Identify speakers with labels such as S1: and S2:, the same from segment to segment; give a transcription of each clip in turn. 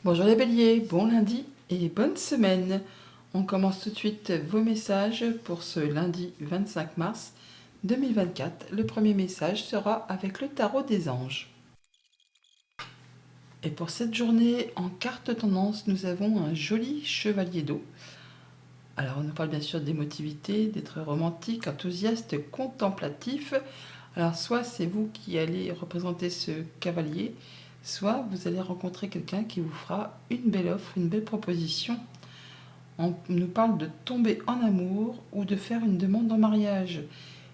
S1: Bonjour les béliers, bon lundi et bonne semaine. On commence tout de suite vos messages pour ce lundi 25 mars 2024. Le premier message sera avec le tarot des anges. Et pour cette journée, en carte tendance, nous avons un joli chevalier d'eau. Alors on nous parle bien sûr d'émotivité, d'être romantique, enthousiaste, contemplatif. Alors soit c'est vous qui allez représenter ce cavalier, soit vous allez rencontrer quelqu'un qui vous fera une belle offre, une belle proposition. On nous parle de tomber en amour ou de faire une demande en mariage.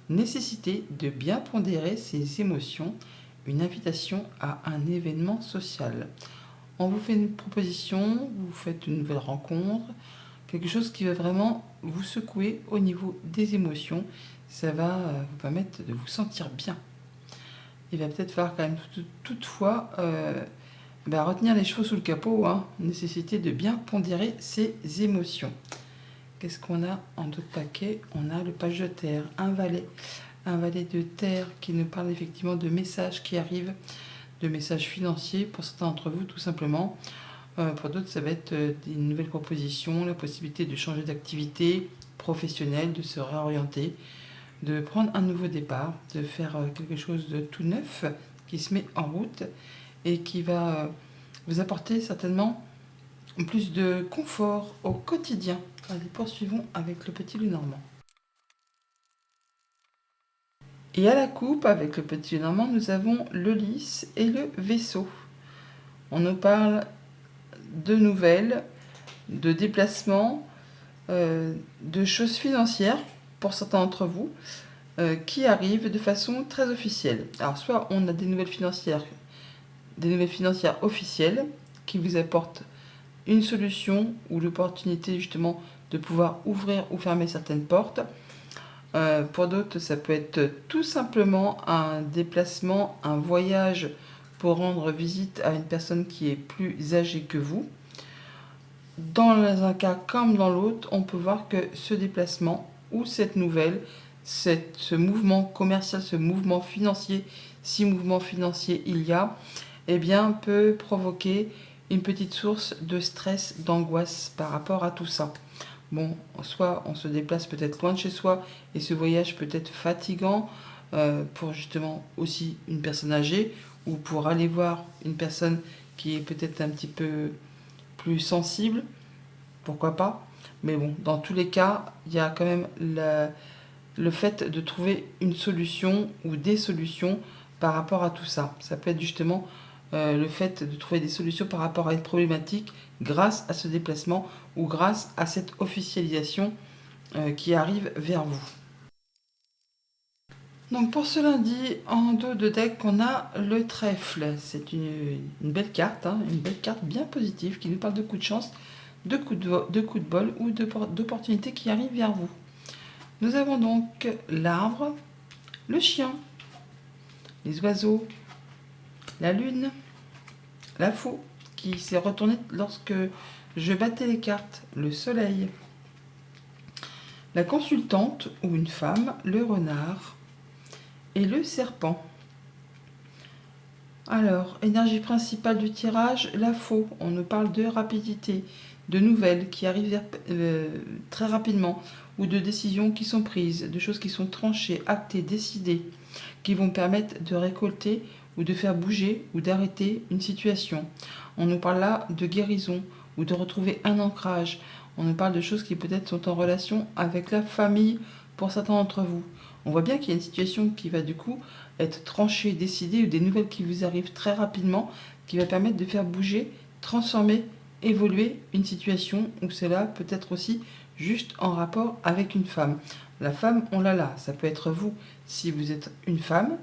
S1: Nécessité de bien pondérer ses émotions, une invitation à un événement social. On vous fait une proposition, vous faites une nouvelle rencontre, quelque chose qui va vraiment vous secouer au niveau des émotions. Ça va vous permettre de vous sentir bien. Il va peut-être falloir quand même toutefois retenir les chevaux sous le capot, nécessité de bien pondérer ses émotions. Qu'est-ce qu'on a en d'autres paquets? On a le page de terre, un valet de terre qui nous parle effectivement de messages qui arrivent, de messages financiers pour certains d'entre vous tout simplement. Pour d'autres, ça va être des nouvelles propositions, la possibilité de changer d'activité professionnelle, de se réorienter, de prendre un nouveau départ, de faire quelque chose de tout neuf qui se met en route et qui va vous apporter certainement plus de confort au quotidien. Allez, poursuivons avec le petit Lenormand. Et à la coupe, avec le petit Lenormand, nous avons le lys et le vaisseau. On nous parle de nouvelles, de déplacements, de choses financières pour certains d'entre vous qui arrivent de façon très officielle. Alors soit on a des nouvelles financières officielles qui vous apportent une solution ou l'opportunité justement de pouvoir ouvrir ou fermer certaines portes. Pour d'autres, ça peut être tout simplement un déplacement, un voyage pour rendre visite à une personne qui est plus âgée que vous. Dans un cas comme dans l'autre, on peut voir que ce déplacement ou cette nouvelle, ce mouvement commercial, ce mouvement financier, si mouvement financier il y a, peut provoquer une petite source de stress, d'angoisse par rapport à tout ça. Bon, soit on se déplace peut-être loin de chez soi et ce voyage peut être fatigant pour justement aussi une personne âgée ou pour aller voir une personne qui est peut-être un petit peu plus sensible, pourquoi pas. Mais bon, dans tous les cas, il y a quand même le fait de trouver une solution ou des solutions par rapport à tout ça. Ça peut être justement le fait de trouver des solutions par rapport à une problématique grâce à ce déplacement ou grâce à cette officialisation qui arrive vers vous. Donc pour ce lundi, en dos de deck, on a le trèfle. C'est une belle carte, une belle carte bien positive qui nous parle de coups de chance, de coups de bol ou d'opportunités qui arrivent vers vous. Nous avons donc l'arbre, le chien, les oiseaux, la lune, la faux qui s'est retournée lorsque je battais les cartes, le soleil, la consultante ou une femme, le renard et le serpent. Alors, énergie principale du tirage, la faux. On nous parle de rapidité, de nouvelles qui arrivent très rapidement ou de décisions qui sont prises, de choses qui sont tranchées, actées, décidées, qui vont permettre de récolter ou de faire bouger ou d'arrêter une situation. On nous parle là de guérison ou de retrouver un ancrage. On nous parle de choses qui peut-être sont en relation avec la famille pour certains d'entre vous. On voit bien qu'il y a une situation qui va du coup être tranchée, décidée ou des nouvelles qui vous arrivent très rapidement qui va permettre de faire bouger, transformer, évoluer une situation où cela peut être aussi juste en rapport avec une femme. La femme, on l'a là. Ça peut être vous si vous êtes une femme.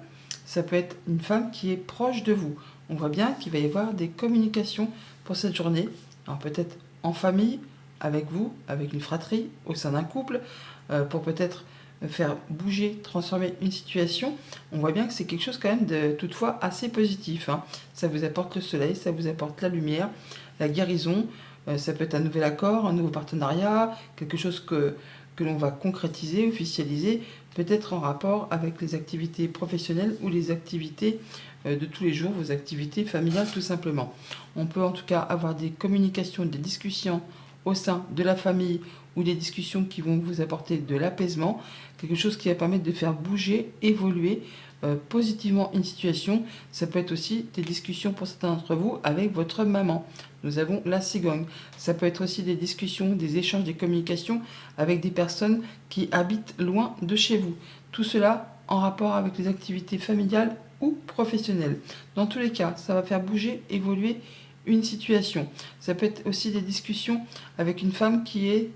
S1: Ça peut être une femme qui est proche de vous. On voit bien qu'il va y avoir des communications pour cette journée. Alors peut-être en famille, avec vous, avec une fratrie, au sein d'un couple, pour peut-être faire bouger, transformer une situation. On voit bien que c'est quelque chose quand même de toutefois assez positif. Ça vous apporte le soleil, ça vous apporte la lumière, la guérison. Ça peut être un nouvel accord, un nouveau partenariat, quelque chose que l'on va concrétiser, officialiser peut-être en rapport avec les activités professionnelles ou les activités de tous les jours, vos activités familiales tout simplement. On peut en tout cas avoir des communications, des discussions au sein de la famille ou des discussions qui vont vous apporter de l'apaisement, quelque chose qui va permettre de faire bouger, évoluer positivement une situation. Ça peut être aussi des discussions pour certains d'entre vous avec votre maman. Nous avons la cigogne. Ça peut être aussi des discussions, des échanges, des communications avec des personnes qui habitent loin de chez vous. Tout cela en rapport avec les activités familiales ou professionnelles. Dans tous les cas, ça va faire bouger, évoluer une situation. Ça peut être aussi des discussions avec une femme qui est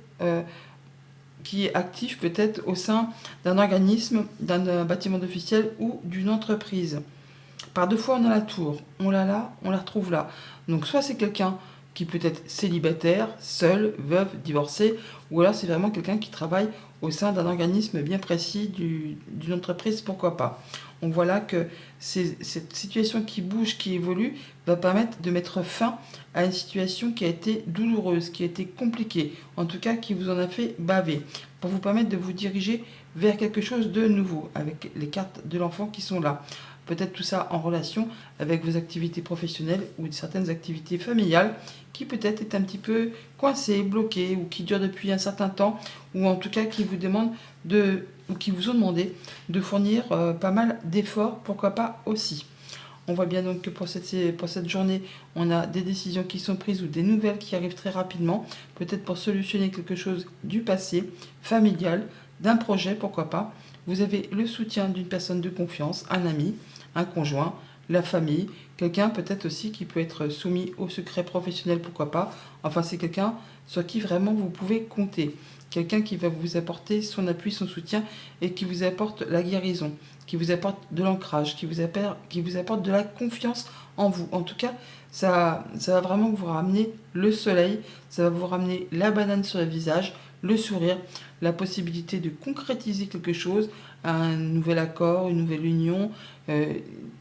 S1: active peut-être au sein d'un organisme, d'un bâtiment officiel ou d'une entreprise. Par deux fois, on a la tour. On l'a là, on la retrouve là. Donc soit c'est quelqu'un qui peut être célibataire, seul, veuve, divorcé, ou alors c'est vraiment quelqu'un qui travaille au sein d'un organisme bien précis d'une entreprise, pourquoi pas. On voit là que cette situation qui bouge, qui évolue, va permettre de mettre fin à une situation qui a été douloureuse, qui a été compliquée, en tout cas qui vous en a fait baver, pour vous permettre de vous diriger vers quelque chose de nouveau, avec les cartes de l'enfant qui sont là. Peut-être tout ça en relation avec vos activités professionnelles ou certaines activités familiales qui peut-être est un petit peu coincées, bloquées ou qui durent depuis un certain temps ou en tout cas qui vous demandent ou qui vous ont demandé de fournir pas mal d'efforts, pourquoi pas aussi. On voit bien donc que pour cette journée, on a des décisions qui sont prises ou des nouvelles qui arrivent très rapidement, peut-être pour solutionner quelque chose du passé, familial, d'un projet, pourquoi pas. Vous avez le soutien d'une personne de confiance, un ami, un conjoint, la famille, quelqu'un peut-être aussi qui peut être soumis au secret professionnel, pourquoi pas. Enfin, c'est quelqu'un sur qui vraiment vous pouvez compter. Quelqu'un qui va vous apporter son appui, son soutien et qui vous apporte la guérison, qui vous apporte de l'ancrage, qui vous apporte de la confiance en vous. En tout cas, ça va vraiment vous ramener le soleil, ça va vous ramener la banane sur le visage, le sourire, la possibilité de concrétiser quelque chose, un nouvel accord, une nouvelle union,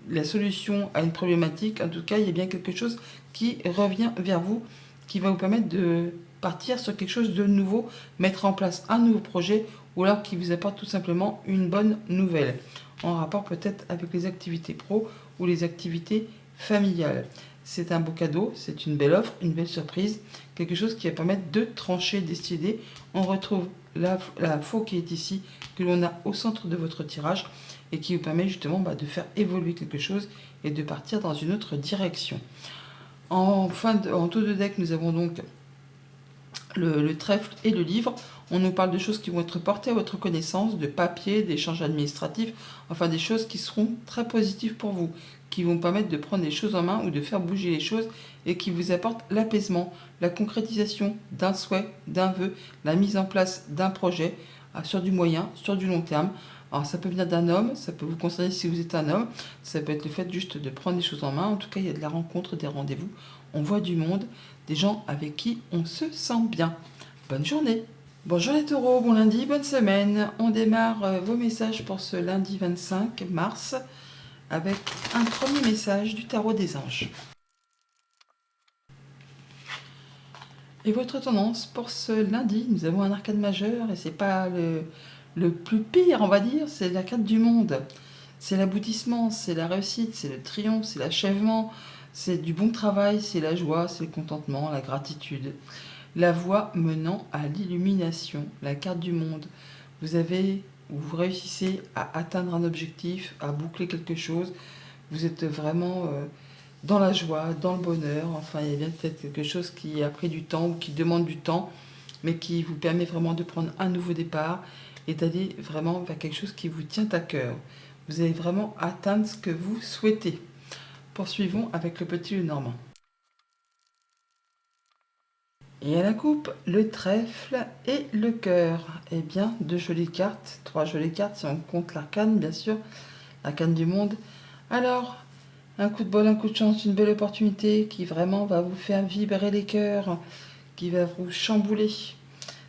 S1: la solution à une problématique. En tout cas, il y a bien quelque chose qui revient vers vous, qui va vous permettre de partir sur quelque chose de nouveau, mettre en place un nouveau projet, ou alors qui vous apporte tout simplement une bonne nouvelle, en rapport peut-être avec les activités pro ou les activités familiales. C'est un beau cadeau, c'est une belle offre, une belle surprise, quelque chose qui va permettre de trancher, décider. On retrouve la faux qui est ici, que l'on a au centre de votre tirage, et qui vous permet justement de faire évoluer quelque chose et de partir dans une autre direction. En taux de deck, nous avons donc le trèfle et le livre. On nous parle de choses qui vont être portées à votre connaissance, de papier, d'échanges administratifs, enfin des choses qui seront très positives pour vous, qui vont permettre de prendre les choses en main ou de faire bouger les choses et qui vous apportent l'apaisement, la concrétisation d'un souhait, d'un vœu, la mise en place d'un projet sur du moyen, sur du long terme. Alors ça peut venir d'un homme, ça peut vous concerner si vous êtes un homme, ça peut être le fait juste de prendre les choses en main. En tout cas, il y a de la rencontre, des rendez-vous, on voit du monde, des gens avec qui on se sent bien. Bonne journée. Bonjour les taureaux, bon lundi, bonne semaine. On démarre vos messages pour ce lundi 25 mars avec un premier message du tarot des anges. Et votre tendance pour ce lundi, nous avons un arcane majeur et c'est pas le plus pire, on va dire, c'est la carte du monde. C'est l'aboutissement, c'est la réussite, c'est le triomphe, c'est l'achèvement, c'est du bon travail, c'est la joie, c'est le contentement, la gratitude. La voie menant à l'illumination, la carte du monde. Vous réussissez à atteindre un objectif, à boucler quelque chose. Vous êtes vraiment dans la joie, dans le bonheur. Enfin, il y a bien peut-être quelque chose qui a pris du temps ou qui demande du temps, mais qui vous permet vraiment de prendre un nouveau départ et d'aller vraiment vers quelque chose qui vous tient à cœur. Vous allez vraiment atteindre ce que vous souhaitez. Poursuivons avec le petit Lenormand. Et à la coupe, le trèfle et le cœur. Eh bien, deux jolies cartes, trois jolies cartes si on compte l'arcane, bien sûr, l'arcane du monde. Alors, un coup de bol, un coup de chance, une belle opportunité qui vraiment va vous faire vibrer les cœurs, qui va vous chambouler.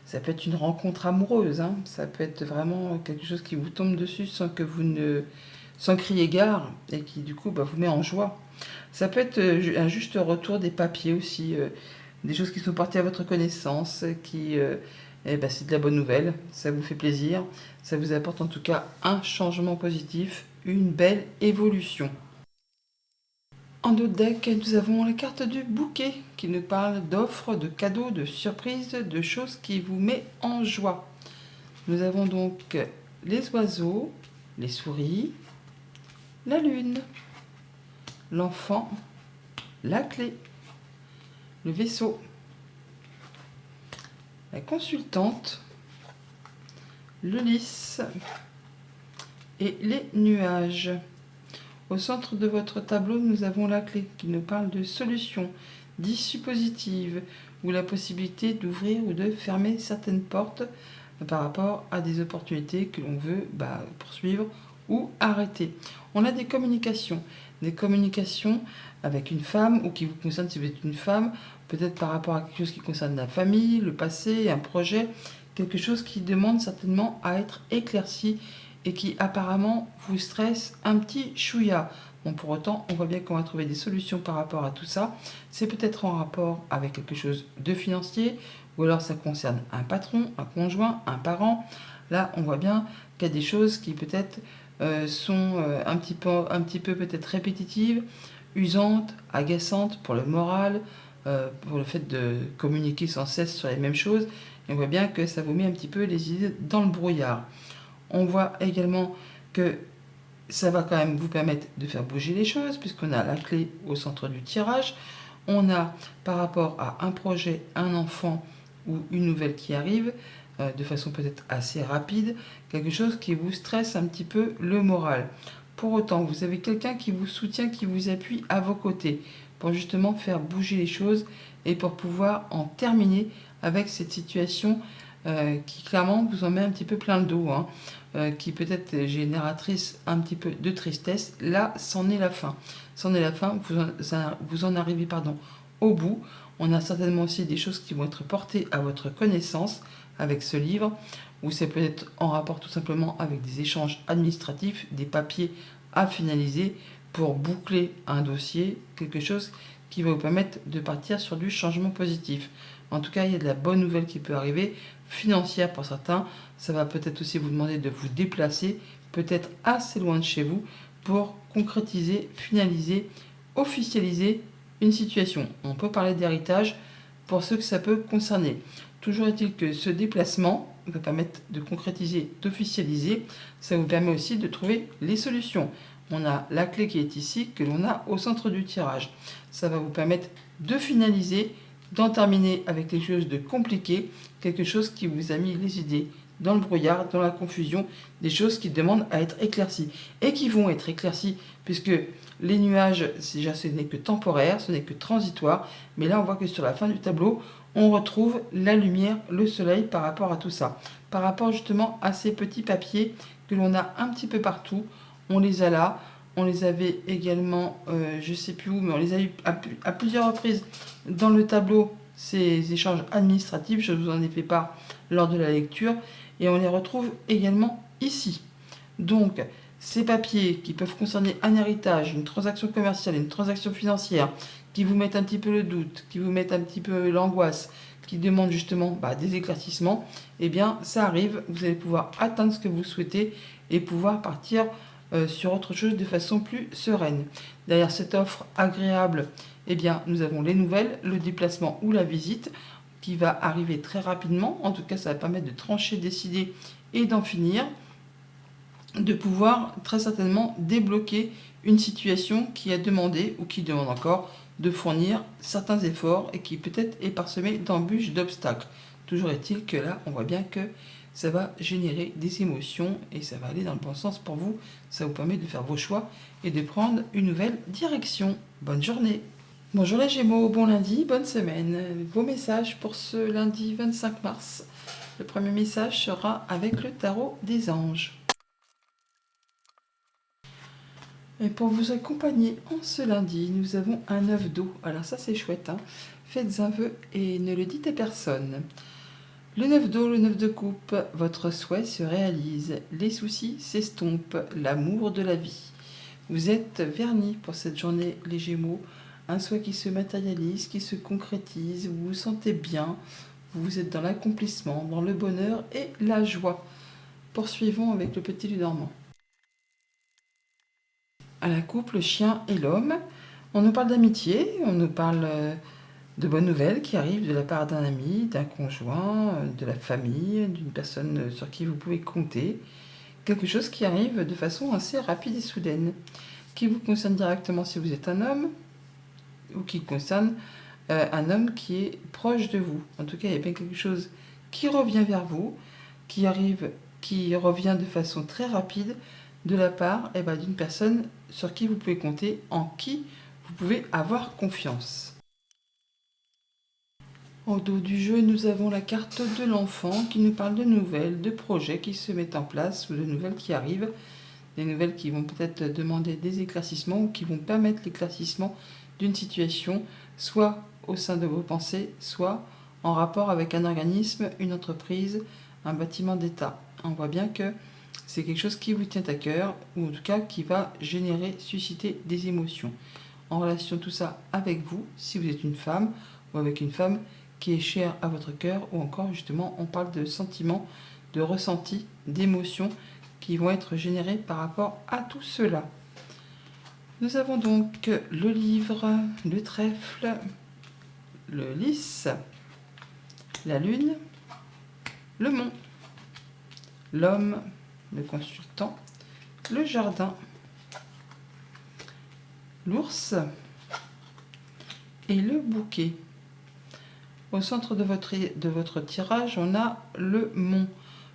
S1: Ça peut être une rencontre amoureuse, hein. Ça peut être vraiment quelque chose qui vous tombe dessus sans crier gare et qui du coup vous met en joie. Ça peut être un juste retour des papiers aussi, des choses qui sont portées à votre connaissance, qui Et ben, c'est de la bonne nouvelle, ça vous fait plaisir, ça vous apporte en tout cas un changement positif, une belle évolution. En d'autres decks, nous avons la carte du bouquet qui nous parle d'offres, de cadeaux, de surprises, de choses qui vous mettent en joie. Nous avons donc les oiseaux, les souris, la lune, l'enfant, la clé, le vaisseau, la consultante, le lys et les nuages. Au centre de votre tableau, nous avons la clé qui nous parle de solutions, d'issues positives ou la possibilité d'ouvrir ou de fermer certaines portes par rapport à des opportunités que l'on veut poursuivre ou arrêter. On a des communications avec une femme ou qui vous concerne si vous êtes une femme, peut-être par rapport à quelque chose qui concerne la famille, le passé, un projet, quelque chose qui demande certainement à être éclairci et qui apparemment vous stresse un petit chouïa. Bon, pour autant, on voit bien qu'on va trouver des solutions par rapport à tout ça. C'est peut-être en rapport avec quelque chose de financier, ou alors ça concerne un patron, un conjoint, un parent. Là, on voit bien qu'il y a des choses qui peut-être sont un petit peu peut-être répétitives, usantes, agaçantes pour le moral, pour le fait de communiquer sans cesse sur les mêmes choses. Et on voit bien que ça vous met un petit peu les idées dans le brouillard. On voit également que ça va quand même vous permettre de faire bouger les choses, puisqu'on a la clé au centre du tirage. On a, par rapport à un projet, un enfant ou une nouvelle qui arrive, de façon peut-être assez rapide, quelque chose qui vous stresse un petit peu le moral. Pour autant, vous avez quelqu'un qui vous soutient, qui vous appuie à vos côtés, pour justement faire bouger les choses et pour pouvoir en terminer avec cette situation qui clairement vous en met un petit peu plein le dos, qui peut être génératrice un petit peu de tristesse. Là, c'en est la fin. C'en est la fin, vous en arrivez au bout. On a certainement aussi des choses qui vont être portées à votre connaissance avec ce livre, ou c'est peut-être en rapport tout simplement avec des échanges administratifs, des papiers à finaliser pour boucler un dossier, quelque chose qui va vous permettre de partir sur du changement positif. En tout cas, il y a de la bonne nouvelle qui peut arriver, financière pour certains. Ça va peut-être aussi vous demander de vous déplacer, peut-être assez loin de chez vous, pour concrétiser, finaliser, officialiser une situation. On peut parler d'héritage pour ceux que ça peut concerner. Toujours est-il que ce déplacement va permettre de concrétiser, d'officialiser. Ça vous permet aussi de trouver les solutions. On a la clé qui est ici, que l'on a au centre du tirage. Ça va vous permettre de finaliser, d'en terminer avec quelque chose de compliqué, quelque chose qui vous a mis les idées dans le brouillard, dans la confusion, des choses qui demandent à être éclaircies. Et qui vont être éclaircies, puisque les nuages, déjà ce n'est que temporaire, ce n'est que transitoire, mais là on voit que sur la fin du tableau, on retrouve la lumière, le soleil par rapport à tout ça. Par rapport justement à ces petits papiers que l'on a un petit peu partout, on les a là, on les avait également, je ne sais plus où, mais on les a eu à plusieurs reprises dans le tableau, ces échanges administratifs, je vous en ai fait part lors de la lecture, et on les retrouve également ici. Donc, ces papiers qui peuvent concerner un héritage, une transaction commerciale, une transaction financière, qui vous mettent un petit peu le doute, qui vous mettent un petit peu l'angoisse, qui demandent justement des éclaircissements, eh bien ça arrive, vous allez pouvoir atteindre ce que vous souhaitez et pouvoir partir sur autre chose de façon plus sereine. Derrière cette offre agréable, eh bien nous avons les nouvelles, le déplacement ou la visite qui va arriver très rapidement. En tout cas, ça va permettre de trancher, décider et d'en finir, de pouvoir très certainement débloquer une situation qui a demandé ou qui demande encore de fournir certains efforts et qui peut-être est parsemée d'embûches, d'obstacles. Toujours est-il que là, on voit bien que ça va générer des émotions et ça va aller dans le bon sens pour vous. Ça vous permet de faire vos choix et de prendre une nouvelle direction. Bonne journée. Bonjour les Gémeaux, bon lundi, bonne semaine. Vos messages pour ce lundi 25 mars. Le premier message sera avec le tarot des anges. Et pour vous accompagner en ce lundi, nous avons un œuf d'eau. Alors ça c'est chouette, Faites un vœu et ne le dites à personne. Le 9 d'eau, le 9 de coupe, votre souhait se réalise, les soucis s'estompent, l'amour de la vie. Vous êtes vernis pour cette journée, les Gémeaux, un souhait qui se matérialise, qui se concrétise, vous vous sentez bien, Vous êtes dans l'accomplissement, dans le bonheur et la joie. Poursuivons avec le petit Lenormand. À la couple, le chien et l'homme, on nous parle d'amitié, on nous parle de bonnes nouvelles qui arrivent de la part d'un ami, d'un conjoint, de la famille, d'une personne sur qui vous pouvez compter. Quelque chose qui arrive de façon assez rapide et soudaine, qui vous concerne directement si vous êtes un homme, ou qui concerne un homme qui est proche de vous. En tout cas, il y a bien quelque chose qui revient vers vous, qui arrive, qui revient de façon très rapide de la part d'une personne sur qui vous pouvez compter, en qui vous pouvez avoir confiance. Au dos du jeu, nous avons la carte de l'enfant qui nous parle de nouvelles, de projets qui se mettent en place ou de nouvelles qui arrivent, des nouvelles qui vont peut-être demander des éclaircissements ou qui vont permettre l'éclaircissement d'une situation, soit au sein de vos pensées, soit en rapport avec un organisme, une entreprise, un bâtiment d'État. On voit bien que c'est quelque chose qui vous tient à cœur, ou en tout cas qui va générer, susciter des émotions. En relation tout ça avec vous, si vous êtes une femme, ou avec une femme qui est chère à votre cœur, ou encore justement on parle de sentiments, de ressentis, d'émotions qui vont être générés par rapport à tout cela. Nous avons donc le livre, le trèfle, le lys, la lune, le mont, l'homme, le consultant, le jardin, l'ours et le bouquet. Au centre de votre tirage, on a le mont.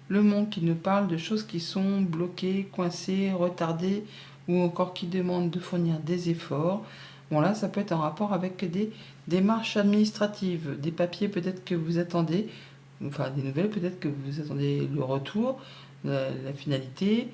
S1: Le mont qui nous parle de choses qui sont bloquées, coincées, retardées ou encore qui demandent de fournir des efforts. Bon là, ça peut être en rapport avec des démarches administratives, des papiers peut-être que vous attendez, enfin des nouvelles peut-être que vous attendez le retour, la finalité,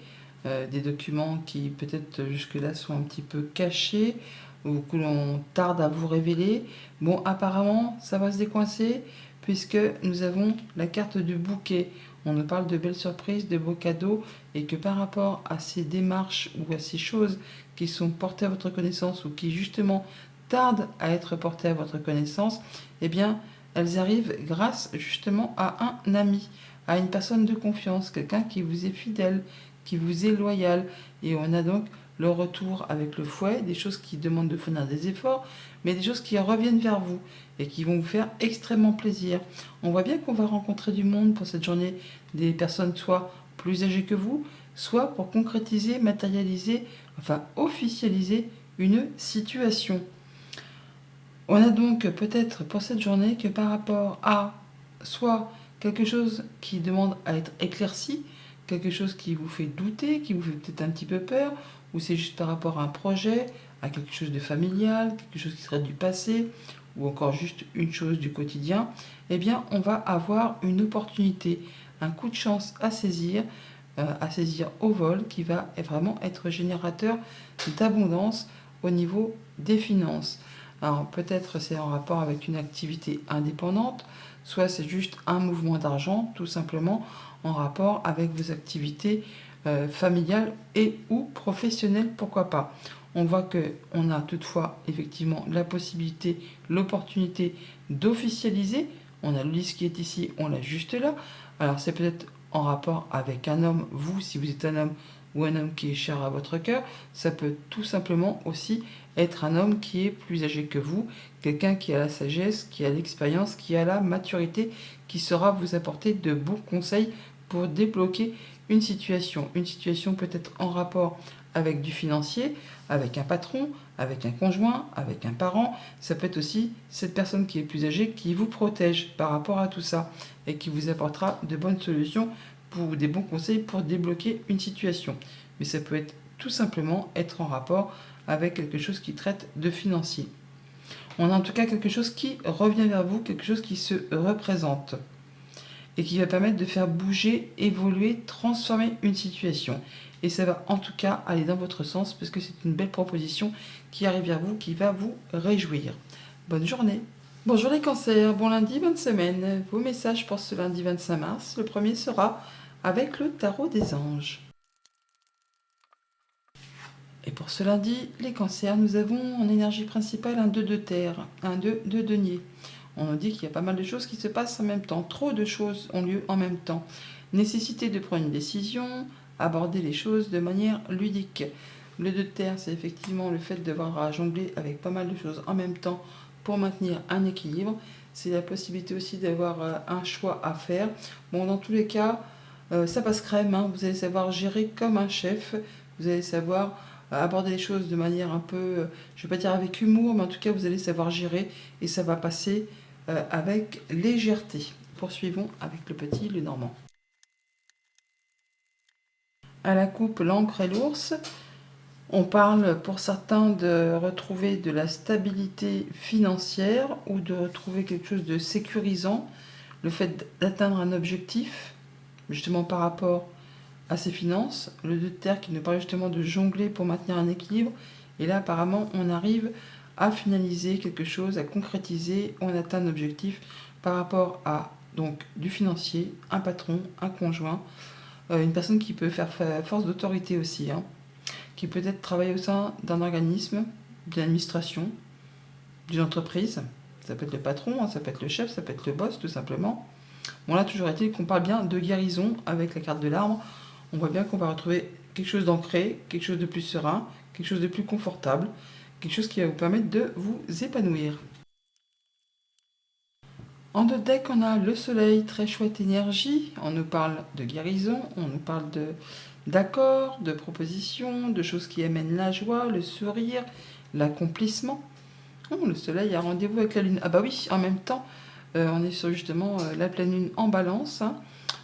S1: des documents qui peut-être jusque-là sont un petit peu cachés ou que l'on tarde à vous révéler. Bon, apparemment, ça va se décoincer puisque nous avons la carte du bouquet. On nous parle de belles surprises, de beaux cadeaux et que par rapport à ces démarches ou à ces choses qui sont portées à votre connaissance ou qui justement tardent à être portées à votre connaissance, eh bien, elles arrivent grâce justement à un ami, à une personne de confiance, quelqu'un qui vous est fidèle, qui vous est loyal. Et on a donc le retour avec le fouet, des choses qui demandent de fournir des efforts, mais des choses qui reviennent vers vous et qui vont vous faire extrêmement plaisir. On voit bien qu'on va rencontrer du monde pour cette journée, des personnes soit plus âgées que vous, soit pour concrétiser, matérialiser, enfin officialiser une situation. On a donc peut-être pour cette journée que par rapport à soit quelque chose qui demande à être éclairci, quelque chose qui vous fait douter, qui vous fait peut-être un petit peu peur, ou c'est juste par rapport à un projet, à quelque chose de familial, quelque chose qui serait du passé, ou encore juste une chose du quotidien, eh bien on va avoir une opportunité, un coup de chance à saisir au vol, qui va vraiment être générateur d'abondance au niveau des finances. Alors peut-être c'est en rapport avec une activité indépendante, soit c'est juste un mouvement d'argent, tout simplement en rapport avec vos activités familiales et ou professionnelles, pourquoi pas. On voit qu'on a toutefois effectivement la possibilité, l'opportunité d'officialiser. On a le lys qui est ici, on l'a juste là. Alors c'est peut-être en rapport avec un homme, vous si vous êtes un homme ou un homme qui est cher à votre cœur, ça peut tout simplement aussi être un homme qui est plus âgé que vous, quelqu'un qui a la sagesse, qui a l'expérience, qui a la maturité, qui saura vous apporter de bons conseils pour débloquer une situation. Une situation peut-être en rapport avec du financier, avec un patron, avec un conjoint, avec un parent. Ça peut être aussi cette personne qui est plus âgée qui vous protège par rapport à tout ça et qui vous apportera de bonnes solutions pour des bons conseils pour débloquer une situation. Mais ça peut être tout simplement être en rapport avec quelque chose qui traite de financier. On a en tout cas quelque chose qui revient vers vous, quelque chose qui se représente et qui va permettre de faire bouger, évoluer, transformer une situation. Et ça va en tout cas aller dans votre sens parce que c'est une belle proposition qui arrive vers vous, qui va vous réjouir. Bonne journée. Bonjour les cancers, bon lundi, bonne semaine. Vos messages pour ce lundi 25 mars. Le premier sera avec le tarot des anges. Et pour ce lundi, les cancers, nous avons en énergie principale un 2 de terre, un 2 de denier. On nous dit qu'il y a pas mal de choses qui se passent en même temps. Trop de choses ont lieu en même temps. Nécessité de prendre une décision, aborder les choses de manière ludique. Le 2 de terre, c'est effectivement le fait de devoir à jongler avec pas mal de choses en même temps pour maintenir un équilibre. C'est la possibilité aussi d'avoir un choix à faire. Bon, dans tous les cas, ça passe crème, hein. Vous allez savoir gérer comme un chef. Vous allez savoir aborder les choses de manière un peu, je ne vais pas dire avec humour, mais en tout cas, vous allez savoir gérer et ça va passer avec légèreté. Poursuivons avec le petit, le normand. À la coupe, l'encre et l'ours. On parle pour certains de retrouver de la stabilité financière ou de retrouver quelque chose de sécurisant, le fait d'atteindre un objectif, justement par rapport à ses finances. Le 2 de terre qui nous parle justement de jongler pour maintenir un équilibre. Et là, apparemment, on arrive à finaliser quelque chose, à concrétiser, on atteint un objectif par rapport à donc du financier, un patron, un conjoint, une personne qui peut faire force d'autorité aussi, hein, qui peut-être travailler au sein d'un organisme, d'une administration, d'une entreprise. Ça peut être le patron, hein, ça peut être le chef, ça peut être le boss tout simplement. Bon là, toujours est-il qu'on parle bien de guérison avec la carte de l'arbre. On voit bien qu'on va retrouver quelque chose d'ancré, quelque chose de plus serein, quelque chose de plus confortable, quelque chose qui va vous permettre de vous épanouir. En deux decks, on a le soleil, très chouette énergie. On nous parle de guérison, on nous parle d'accords, de propositions, de choses qui amènent la joie, le sourire, l'accomplissement. Oh, le soleil a rendez-vous avec la lune. Ah bah oui, en même temps, on est sur justement la pleine lune en balance, hein.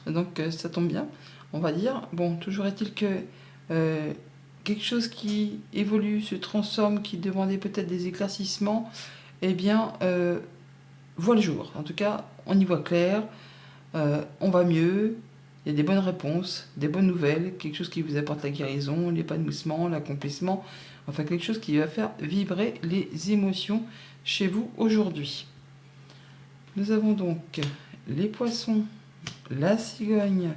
S1: Donc ça tombe bien, on va dire. Bon, toujours est-il que quelque chose qui évolue, se transforme, qui demandait peut-être des éclaircissements, eh bien, voit le jour. En tout cas, on y voit clair, on va mieux, il y a des bonnes réponses, des bonnes nouvelles, quelque chose qui vous apporte la guérison, l'épanouissement, l'accomplissement, enfin quelque chose qui va faire vibrer les émotions chez vous aujourd'hui. Nous avons donc les poissons, la cigogne,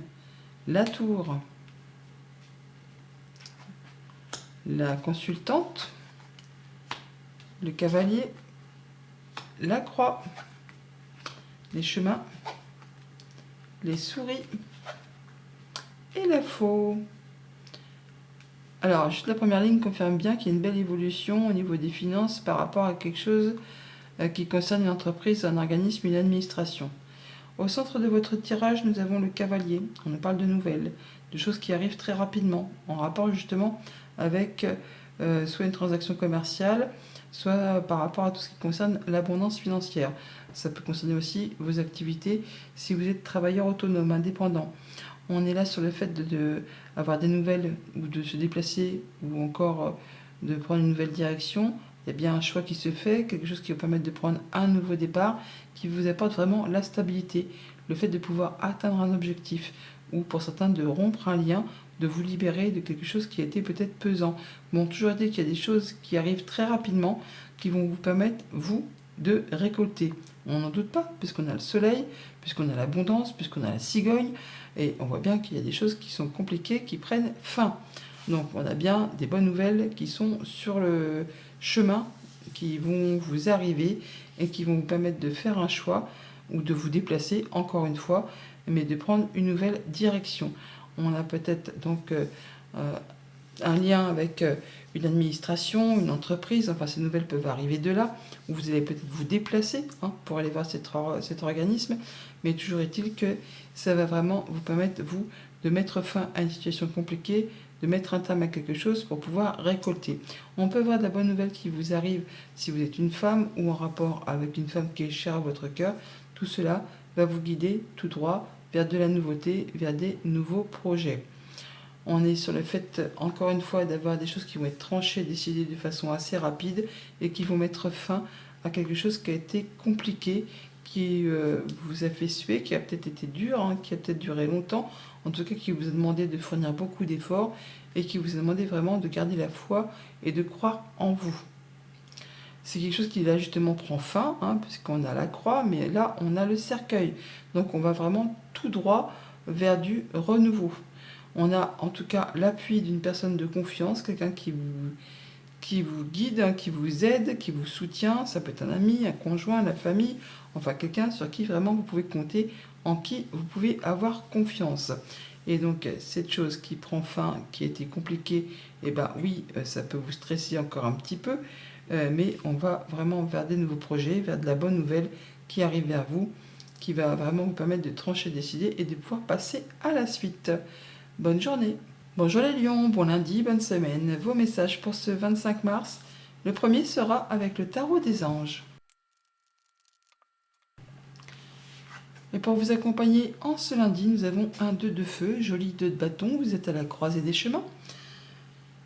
S1: la tour, la consultante, le cavalier, la croix, les chemins, les souris et la faux. Alors, juste la première ligne confirme bien qu'il y a une belle évolution au niveau des finances par rapport à quelque chose qui concerne une entreprise, un organisme, une administration. Au centre de votre tirage, nous avons le cavalier. On nous parle de nouvelles, de choses qui arrivent très rapidement, en rapport justement avec soit une transaction commerciale, soit par rapport à tout ce qui concerne l'abondance financière. Ça peut concerner aussi vos activités si vous êtes travailleur autonome, indépendant. On est là sur le fait d'avoir des nouvelles ou de se déplacer ou encore de prendre une nouvelle direction. Il y a bien un choix qui se fait, quelque chose qui va permettre de prendre un nouveau départ, qui vous apporte vraiment la stabilité, le fait de pouvoir atteindre un objectif, ou pour certains de rompre un lien, de vous libérer de quelque chose qui a été peut-être pesant. Bon, toujours dit qu'il y a des choses qui arrivent très rapidement, qui vont vous permettre, vous, de récolter. On n'en doute pas, puisqu'on a le soleil, puisqu'on a l'abondance, puisqu'on a la cigogne, et on voit bien qu'il y a des choses qui sont compliquées, qui prennent fin. Donc on a bien des bonnes nouvelles qui sont sur le chemin, qui vont vous arriver et qui vont vous permettre de faire un choix ou de vous déplacer encore une fois, mais de prendre une nouvelle direction. On a peut-être donc un lien avec une administration, une entreprise, enfin ces nouvelles peuvent arriver de là, où vous allez peut-être vous déplacer pour aller voir cet organisme, mais toujours est-il que ça va vraiment vous permettre, vous, de mettre fin à une situation compliquée, de mettre un terme à quelque chose pour pouvoir récolter. On peut voir de la bonne nouvelle qui vous arrive si vous êtes une femme ou en rapport avec une femme qui est chère à votre cœur. Tout cela va vous guider tout droit vers de la nouveauté, vers des nouveaux projets. On est sur le fait, encore une fois, d'avoir des choses qui vont être tranchées, décidées de façon assez rapide et qui vont mettre fin à quelque chose qui a été compliqué, qui vous a fait suer, qui a peut-être été dur, qui a peut-être duré longtemps, en tout cas qui vous a demandé de fournir beaucoup d'efforts et qui vous a demandé vraiment de garder la foi et de croire en vous. C'est quelque chose qui là justement prend fin, puisqu'on a la croix, mais là on a le cercueil. Donc on va vraiment tout droit vers du renouveau. On a en tout cas l'appui d'une personne de confiance, quelqu'un qui vous guide, hein, qui vous aide, qui vous soutient. Ça peut être un ami, un conjoint, la famille, enfin quelqu'un sur qui vraiment vous pouvez compter, en qui vous pouvez avoir confiance. Et donc cette chose qui prend fin, qui était compliquée, eh ben oui, ça peut vous stresser encore un petit peu, mais on va vraiment vers des nouveaux projets, vers de la bonne nouvelle qui arrive vers vous, qui va vraiment vous permettre de trancher, décider et de pouvoir passer à la suite. Bonne journée. Bonjour les lions, bon lundi, bonne semaine. Vos messages pour ce 25 mars. Le premier sera avec le tarot des anges. Et pour vous accompagner en ce lundi, nous avons un 2 de feu, joli 2 de bâton, vous êtes à la croisée des chemins.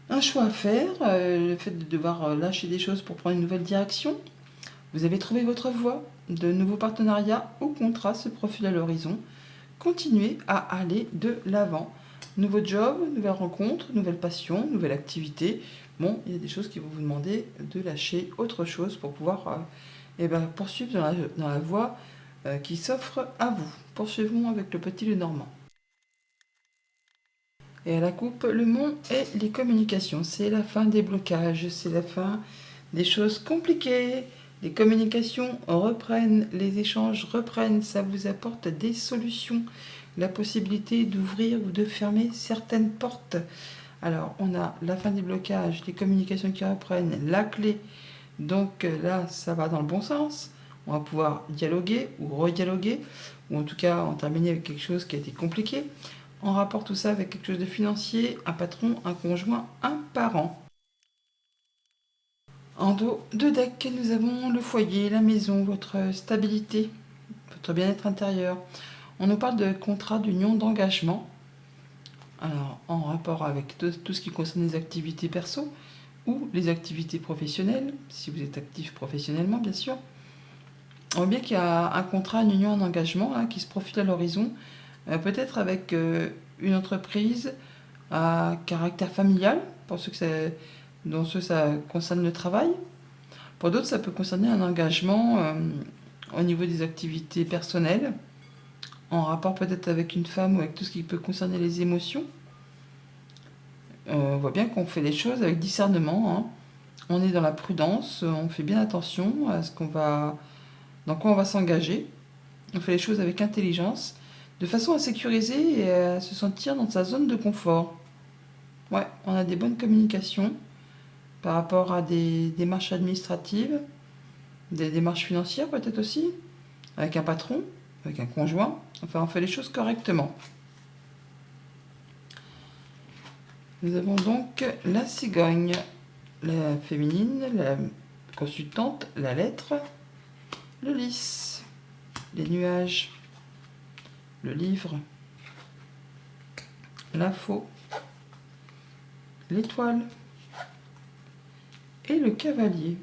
S1: Un choix à faire, le fait de devoir lâcher des choses pour prendre une nouvelle direction. Vous avez trouvé votre voie, de nouveaux partenariats ou contrats se profilent à l'horizon. Continuez à aller de l'avant. Nouveau job, nouvelle rencontre, nouvelle passion, nouvelle activité. Bon, il y a des choses qui vont vous demander de lâcher autre chose pour pouvoir poursuivre dans la voie qui s'offre à vous. Poursuivons avec le petit Lenormand. Et à la coupe, le mont et les communications. C'est la fin des blocages, c'est la fin des choses compliquées. Les communications reprennent, les échanges reprennent, ça vous apporte des solutions, la possibilité d'ouvrir ou de fermer certaines portes. Alors, on a la fin des blocages, les communications qui reprennent, la clé. Donc là, ça va dans le bon sens. On va pouvoir dialoguer ou redialoguer, ou en tout cas en terminer avec quelque chose qui a été compliqué. On rapporte tout ça avec quelque chose de financier, un patron, un conjoint, un parent. En dos de deck, nous avons le foyer, la maison, votre stabilité, votre bien-être intérieur. On nous parle de contrat d'union d'engagement. Alors, en rapport avec tout ce qui concerne les activités perso ou les activités professionnelles, si vous êtes actif professionnellement, bien sûr. On voit bien qu'il y a un contrat, une union, un engagement là, qui se profile à l'horizon, peut-être avec une entreprise à caractère familial, pour ceux dont ça concerne le travail. Pour d'autres, ça peut concerner un engagement au niveau des activités personnelles, en rapport peut-être avec une femme ou avec tout ce qui peut concerner les émotions. On voit bien qu'on fait les choses avec discernement, hein. On est dans la prudence, on fait bien attention à dans quoi on va s'engager. On fait les choses avec intelligence, de façon à sécuriser et à se sentir dans sa zone de confort. Ouais, on a des bonnes communications par rapport à des démarches administratives, des démarches financières peut-être aussi, avec un patron, avec un conjoint. Enfin, on fait les choses correctement. Nous avons donc la cigogne, la féminine, la consultante, la lettre, le lys, les nuages, le livre, la faux, l'étoile et le cavalier.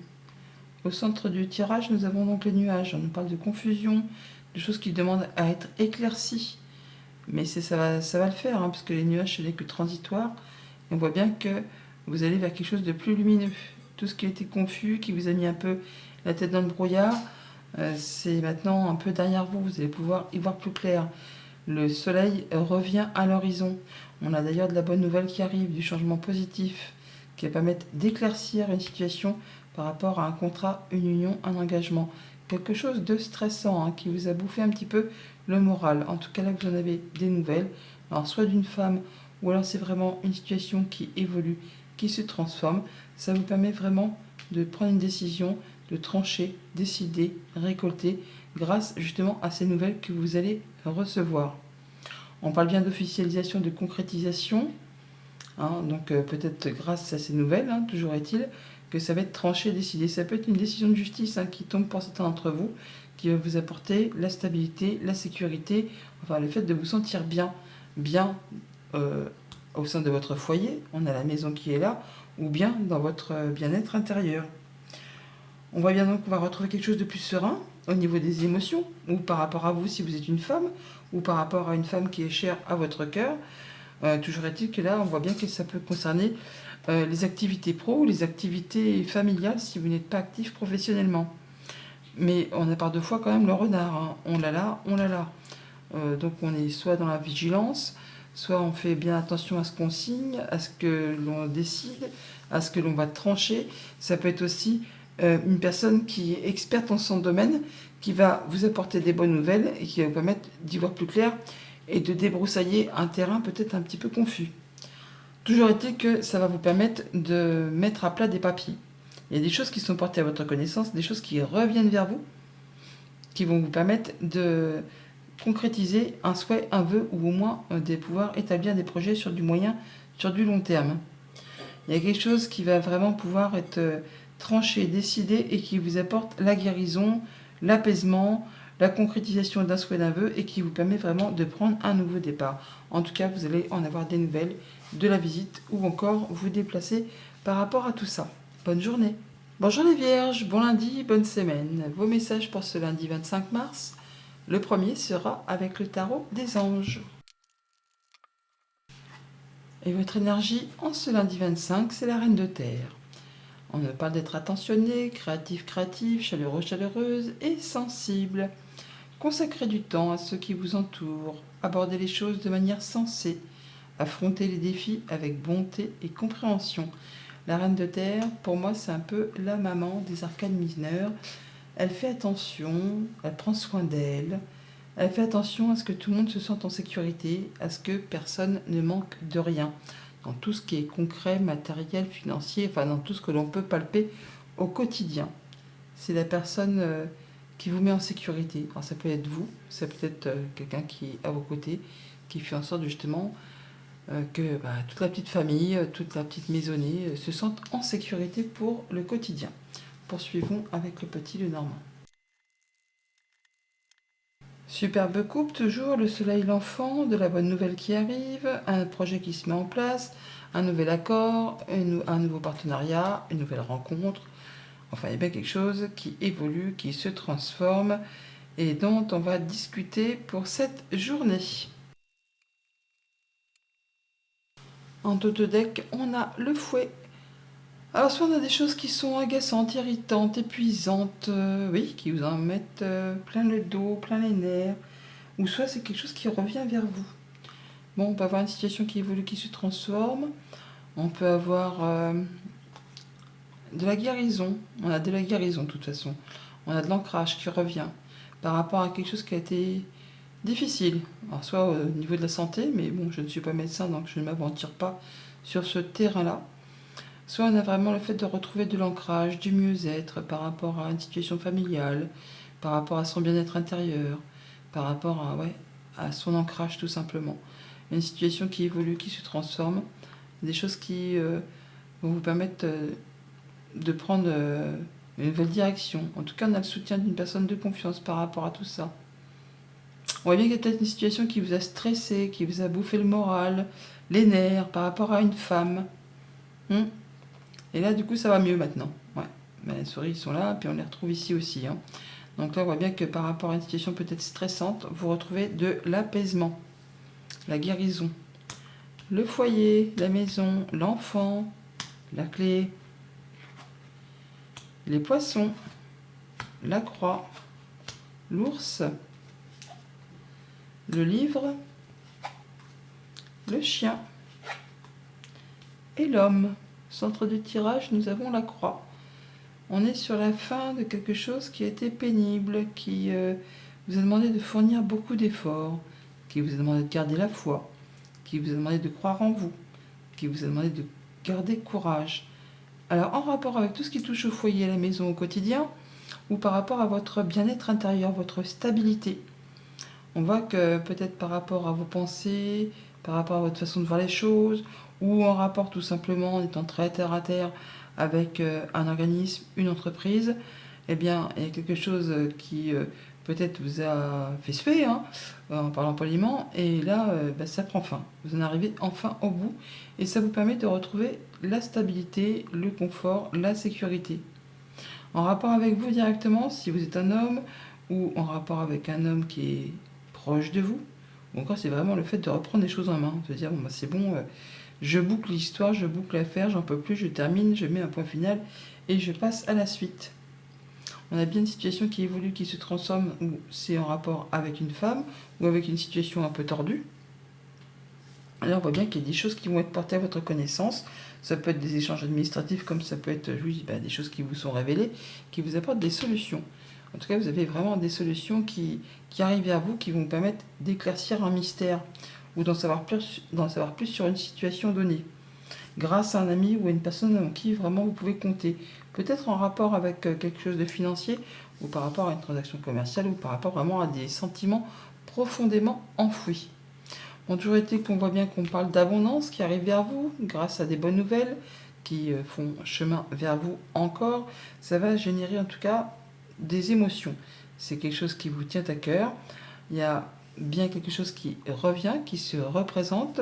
S1: Au centre du tirage, nous avons donc les nuages. On nous parle de confusion, de choses qui demandent à être éclaircies. Mais ça va le faire, hein, parce que les nuages, ce n'est que transitoire. Et on voit bien que vous allez vers quelque chose de plus lumineux. Tout ce qui a été confus, qui vous a mis un peu la tête dans le brouillard, c'est maintenant un peu derrière vous. Vous allez pouvoir y voir plus clair. Le soleil revient à l'horizon. On a d'ailleurs de la bonne nouvelle qui arrive, du changement positif, qui va permettre d'éclaircir une situation par rapport à un contrat, une union, un engagement. Quelque chose de stressant, hein, qui vous a bouffé un petit peu le moral. En tout cas, là, vous en avez des nouvelles. Alors, soit d'une femme, ou alors c'est vraiment une situation qui évolue, qui se transforme. Ça vous permet vraiment de prendre une décision, de trancher, décider, récolter, grâce justement à ces nouvelles que vous allez recevoir. On parle bien d'officialisation, de concrétisation, hein, donc peut-être grâce à ces nouvelles, hein, toujours est-il, que ça va être tranché, décidé. Ça peut être une décision de justice, hein, qui tombe pour certains d'entre vous, qui va vous apporter la stabilité, la sécurité, enfin le fait de vous sentir bien au sein de votre foyer, on a la maison qui est là, ou bien dans votre bien-être intérieur. On voit bien donc qu'on va retrouver quelque chose de plus serein au niveau des émotions, ou par rapport à vous si vous êtes une femme, ou par rapport à une femme qui est chère à votre cœur. Toujours est-il que là, on voit bien que ça peut concerner les activités pro ou les activités familiales si vous n'êtes pas actif professionnellement. Mais on a par deux fois quand même le renard, hein. On l'a là, on l'a là. Donc on est soit dans la vigilance, soit on fait bien attention à ce qu'on signe, à ce que l'on décide, à ce que l'on va trancher. Ça peut être aussi une personne qui est experte en son domaine, qui va vous apporter des bonnes nouvelles et qui va vous permettre d'y voir plus clair et de débroussailler un terrain peut-être un petit peu confus. Toujours est-il que ça va vous permettre de mettre à plat des papiers. Il y a des choses qui sont portées à votre connaissance, des choses qui reviennent vers vous, qui vont vous permettre de concrétiser un souhait, un vœu, ou au moins de pouvoir établir des projets sur du moyen, sur du long terme. Il y a quelque chose qui va vraiment pouvoir être tranché, décidé et qui vous apporte la guérison, l'apaisement, la concrétisation d'un souhait, d'un vœu et qui vous permet vraiment de prendre un nouveau départ. En tout cas, vous allez en avoir des nouvelles de la visite ou encore vous déplacer par rapport à tout ça. Bonne journée. Bonjour les vierges, bon lundi, bonne semaine. Vos messages pour ce lundi 25 mars. Le premier sera avec le tarot des anges. Et votre énergie en ce lundi 25, c'est la reine de terre. On ne parle d'être attentionné, créatif, chaleureux, chaleureuse et sensible. Consacrez du temps à ceux qui vous entourent. Abordez les choses de manière sensée. Affrontez les défis avec bonté et compréhension. La reine de terre, pour moi, c'est un peu la maman des arcanes mineures. Elle fait attention, elle prend soin d'elle, elle fait attention à ce que tout le monde se sente en sécurité, à ce que personne ne manque de rien. Dans tout ce qui est concret, matériel, financier, enfin dans tout ce que l'on peut palper au quotidien. C'est la personne qui vous met en sécurité. Alors ça peut être vous, ça peut être quelqu'un qui est à vos côtés, qui fait en sorte justement que toute la petite famille, toute la petite maisonnée se sente en sécurité pour le quotidien. Poursuivons avec le petit Lenormand. Superbe couple, toujours le soleil, l'enfant, de la bonne nouvelle qui arrive, un projet qui se met en place, un nouvel accord, un nouveau partenariat, une nouvelle rencontre. Enfin, il y a bien quelque chose qui évolue, qui se transforme et dont on va discuter pour cette journée. En Totodec, on a le fouet. Alors, soit on a des choses qui sont agaçantes, irritantes, épuisantes, oui, qui vous en mettent plein le dos, plein les nerfs, ou soit c'est quelque chose qui revient vers vous. Bon, on peut avoir une situation qui évolue, qui se transforme. On peut avoir de la guérison. On a de la guérison, de toute façon. On a de l'ancrage qui revient par rapport à quelque chose qui a été difficile. Alors, soit au niveau de la santé, mais bon, je ne suis pas médecin, donc je ne m'aventure pas sur ce terrain-là. Soit on a vraiment le fait de retrouver de l'ancrage, du mieux-être par rapport à une situation familiale, par rapport à son bien-être intérieur, par rapport à son ancrage tout simplement. Une situation qui évolue, qui se transforme, des choses qui vont vous permettre de prendre une nouvelle direction. En tout cas, on a le soutien d'une personne de confiance par rapport à tout ça. On voit bien qu'il y a peut-être une situation qui vous a stressé, qui vous a bouffé le moral, les nerfs par rapport à une femme. Et là, du coup, ça va mieux maintenant. Ouais. Mais les souris, ils sont là, puis on les retrouve ici aussi. Donc là, on voit bien que par rapport à une situation peut-être stressante, vous retrouvez de l'apaisement, la guérison, le foyer, la maison, l'enfant, la clé, les poissons, la croix, l'ours, le livre, le chien et l'homme. Centre de tirage, nous avons la croix. On est sur la fin de quelque chose qui a été pénible, qui vous a demandé de fournir beaucoup d'efforts, qui vous a demandé de garder la foi, qui vous a demandé de croire en vous, qui vous a demandé de garder courage. Alors, en rapport avec tout ce qui touche au foyer, à la maison, au quotidien, ou par rapport à votre bien-être intérieur, votre stabilité, on voit que peut-être par rapport à vos pensées, par rapport à votre façon de voir les choses, ou en rapport tout simplement en étant très terre à terre avec un organisme, une entreprise, eh bien, il y a quelque chose qui peut-être vous a fait suer, en parlant poliment, et là, ça prend fin. Vous en arrivez enfin au bout, et ça vous permet de retrouver la stabilité, le confort, la sécurité. En rapport avec vous directement, si vous êtes un homme, ou en rapport avec un homme qui est proche de vous, ou encore c'est vraiment le fait de reprendre les choses en main, de dire bon, c'est bon, je boucle l'histoire, je boucle l'affaire, j'en peux plus, je termine, je mets un point final et je passe à la suite. On a bien une situation qui évolue, qui se transforme, ou c'est en rapport avec une femme, ou avec une situation un peu tordue. Là, on voit bien qu'il y a des choses qui vont être portées à votre connaissance. Ça peut être des échanges administratifs, comme ça peut être, oui, des choses qui vous sont révélées, qui vous apportent des solutions. En tout cas, vous avez vraiment des solutions qui arrivent vers vous, qui vont vous permettre d'éclaircir un mystère ou d'en savoir plus sur une situation donnée, grâce à un ami ou à une personne en qui vraiment vous pouvez compter. Peut-être en rapport avec quelque chose de financier, ou par rapport à une transaction commerciale, ou par rapport vraiment à des sentiments profondément enfouis. Bon, toujours été qu'on voit bien qu'on parle d'abondance qui arrive vers vous grâce à des bonnes nouvelles qui font chemin vers vous encore. Ça va générer en tout cas des émotions. C'est quelque chose qui vous tient à cœur. Il y a bien quelque chose qui revient, qui se représente,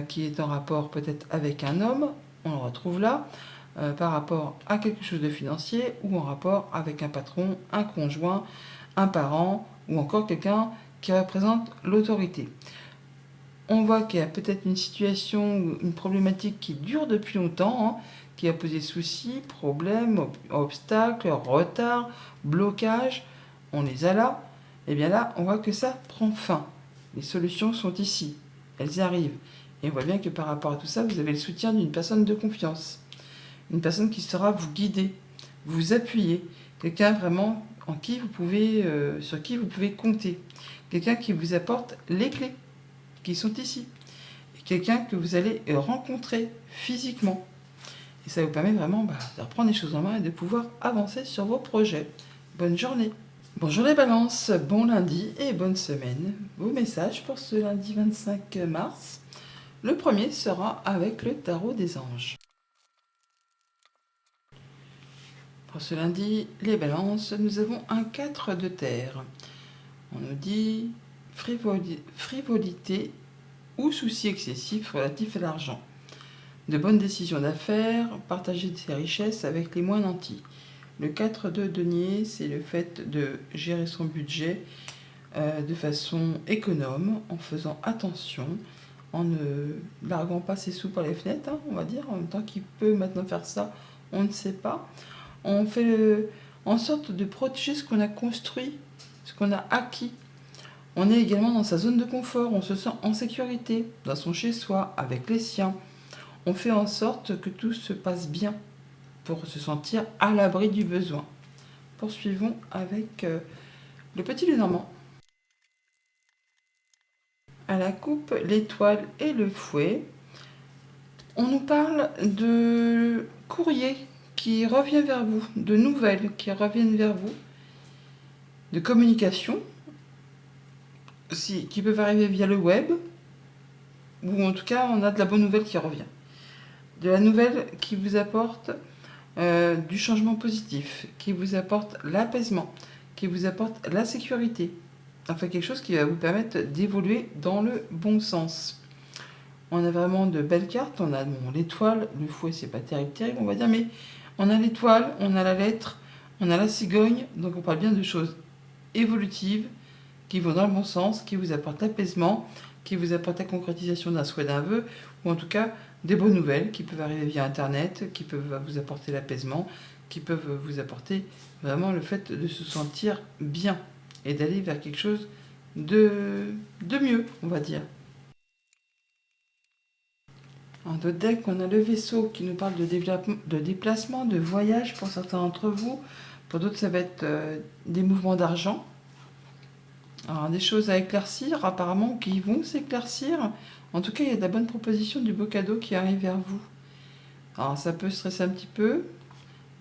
S1: qui est en rapport peut-être avec un homme, on le retrouve là, par rapport à quelque chose de financier ou en rapport avec un patron, un conjoint, un parent ou encore quelqu'un qui représente l'autorité. On voit qu'il y a peut-être une situation ou une problématique qui dure depuis longtemps, qui a posé soucis, problèmes, obstacles, retards, blocages. On les a là. Et bien là, on voit que ça prend fin. Les solutions sont ici. Elles arrivent. Et on voit bien que par rapport à tout ça, vous avez le soutien d'une personne de confiance. Une personne qui saura vous guider, vous appuyer. Quelqu'un vraiment sur qui vous pouvez compter. Quelqu'un qui vous apporte les clés qui sont ici. Et quelqu'un que vous allez rencontrer physiquement. Et ça vous permet vraiment de reprendre les choses en main et de pouvoir avancer sur vos projets. Bonne journée. Bonjour les balances, bon lundi et bonne semaine. Vos messages pour ce lundi 25 mars. Le premier sera avec le tarot des anges. Pour ce lundi, les balances, nous avons un 4 de terre. On nous dit frivolité ou soucis excessifs relatifs à l'argent. De bonnes décisions d'affaires, partager ses richesses avec les moins nantis. Le 4 de denier, c'est le fait de gérer son budget de façon économe, en faisant attention, en ne larguant pas ses sous par les fenêtres, on va dire. En même temps qu'il peut maintenant faire ça, on ne sait pas. On fait en sorte de protéger ce qu'on a construit, ce qu'on a acquis. On est également dans sa zone de confort, on se sent en sécurité, dans son chez-soi, avec les siens. On fait en sorte que tout se passe bien pour se sentir à l'abri du besoin. Poursuivons avec le petit Lenormand. À la coupe, l'étoile et le fouet, on nous parle de courrier qui revient vers vous, de nouvelles qui reviennent vers vous, de communication qui peuvent arriver via le web, ou en tout cas on a de la bonne nouvelle qui revient. De la nouvelle qui vous apporte du changement positif, qui vous apporte l'apaisement, qui vous apporte la sécurité. Enfin, quelque chose qui va vous permettre d'évoluer dans le bon sens. On a vraiment de belles cartes. On a l'étoile, le fouet, c'est pas terrible, on va dire, mais on a l'étoile, on a la lettre, on a la cigogne. Donc on parle bien de choses évolutives qui vont dans le bon sens, qui vous apportent l'apaisement, qui vous apportent la concrétisation d'un souhait, d'un vœu, ou en tout cas des bonnes nouvelles qui peuvent arriver via Internet, qui peuvent vous apporter l'apaisement, qui peuvent vous apporter vraiment le fait de se sentir bien et d'aller vers quelque chose de mieux, on va dire. En d'autres decks, on a le vaisseau qui nous parle de déplacement, de voyage pour certains d'entre vous. Pour d'autres, ça va être des mouvements d'argent. Alors, des choses à éclaircir, apparemment, qui vont s'éclaircir. En tout cas, il y a de la bonne proposition, du beau cadeau qui arrive vers vous. Alors, ça peut stresser un petit peu,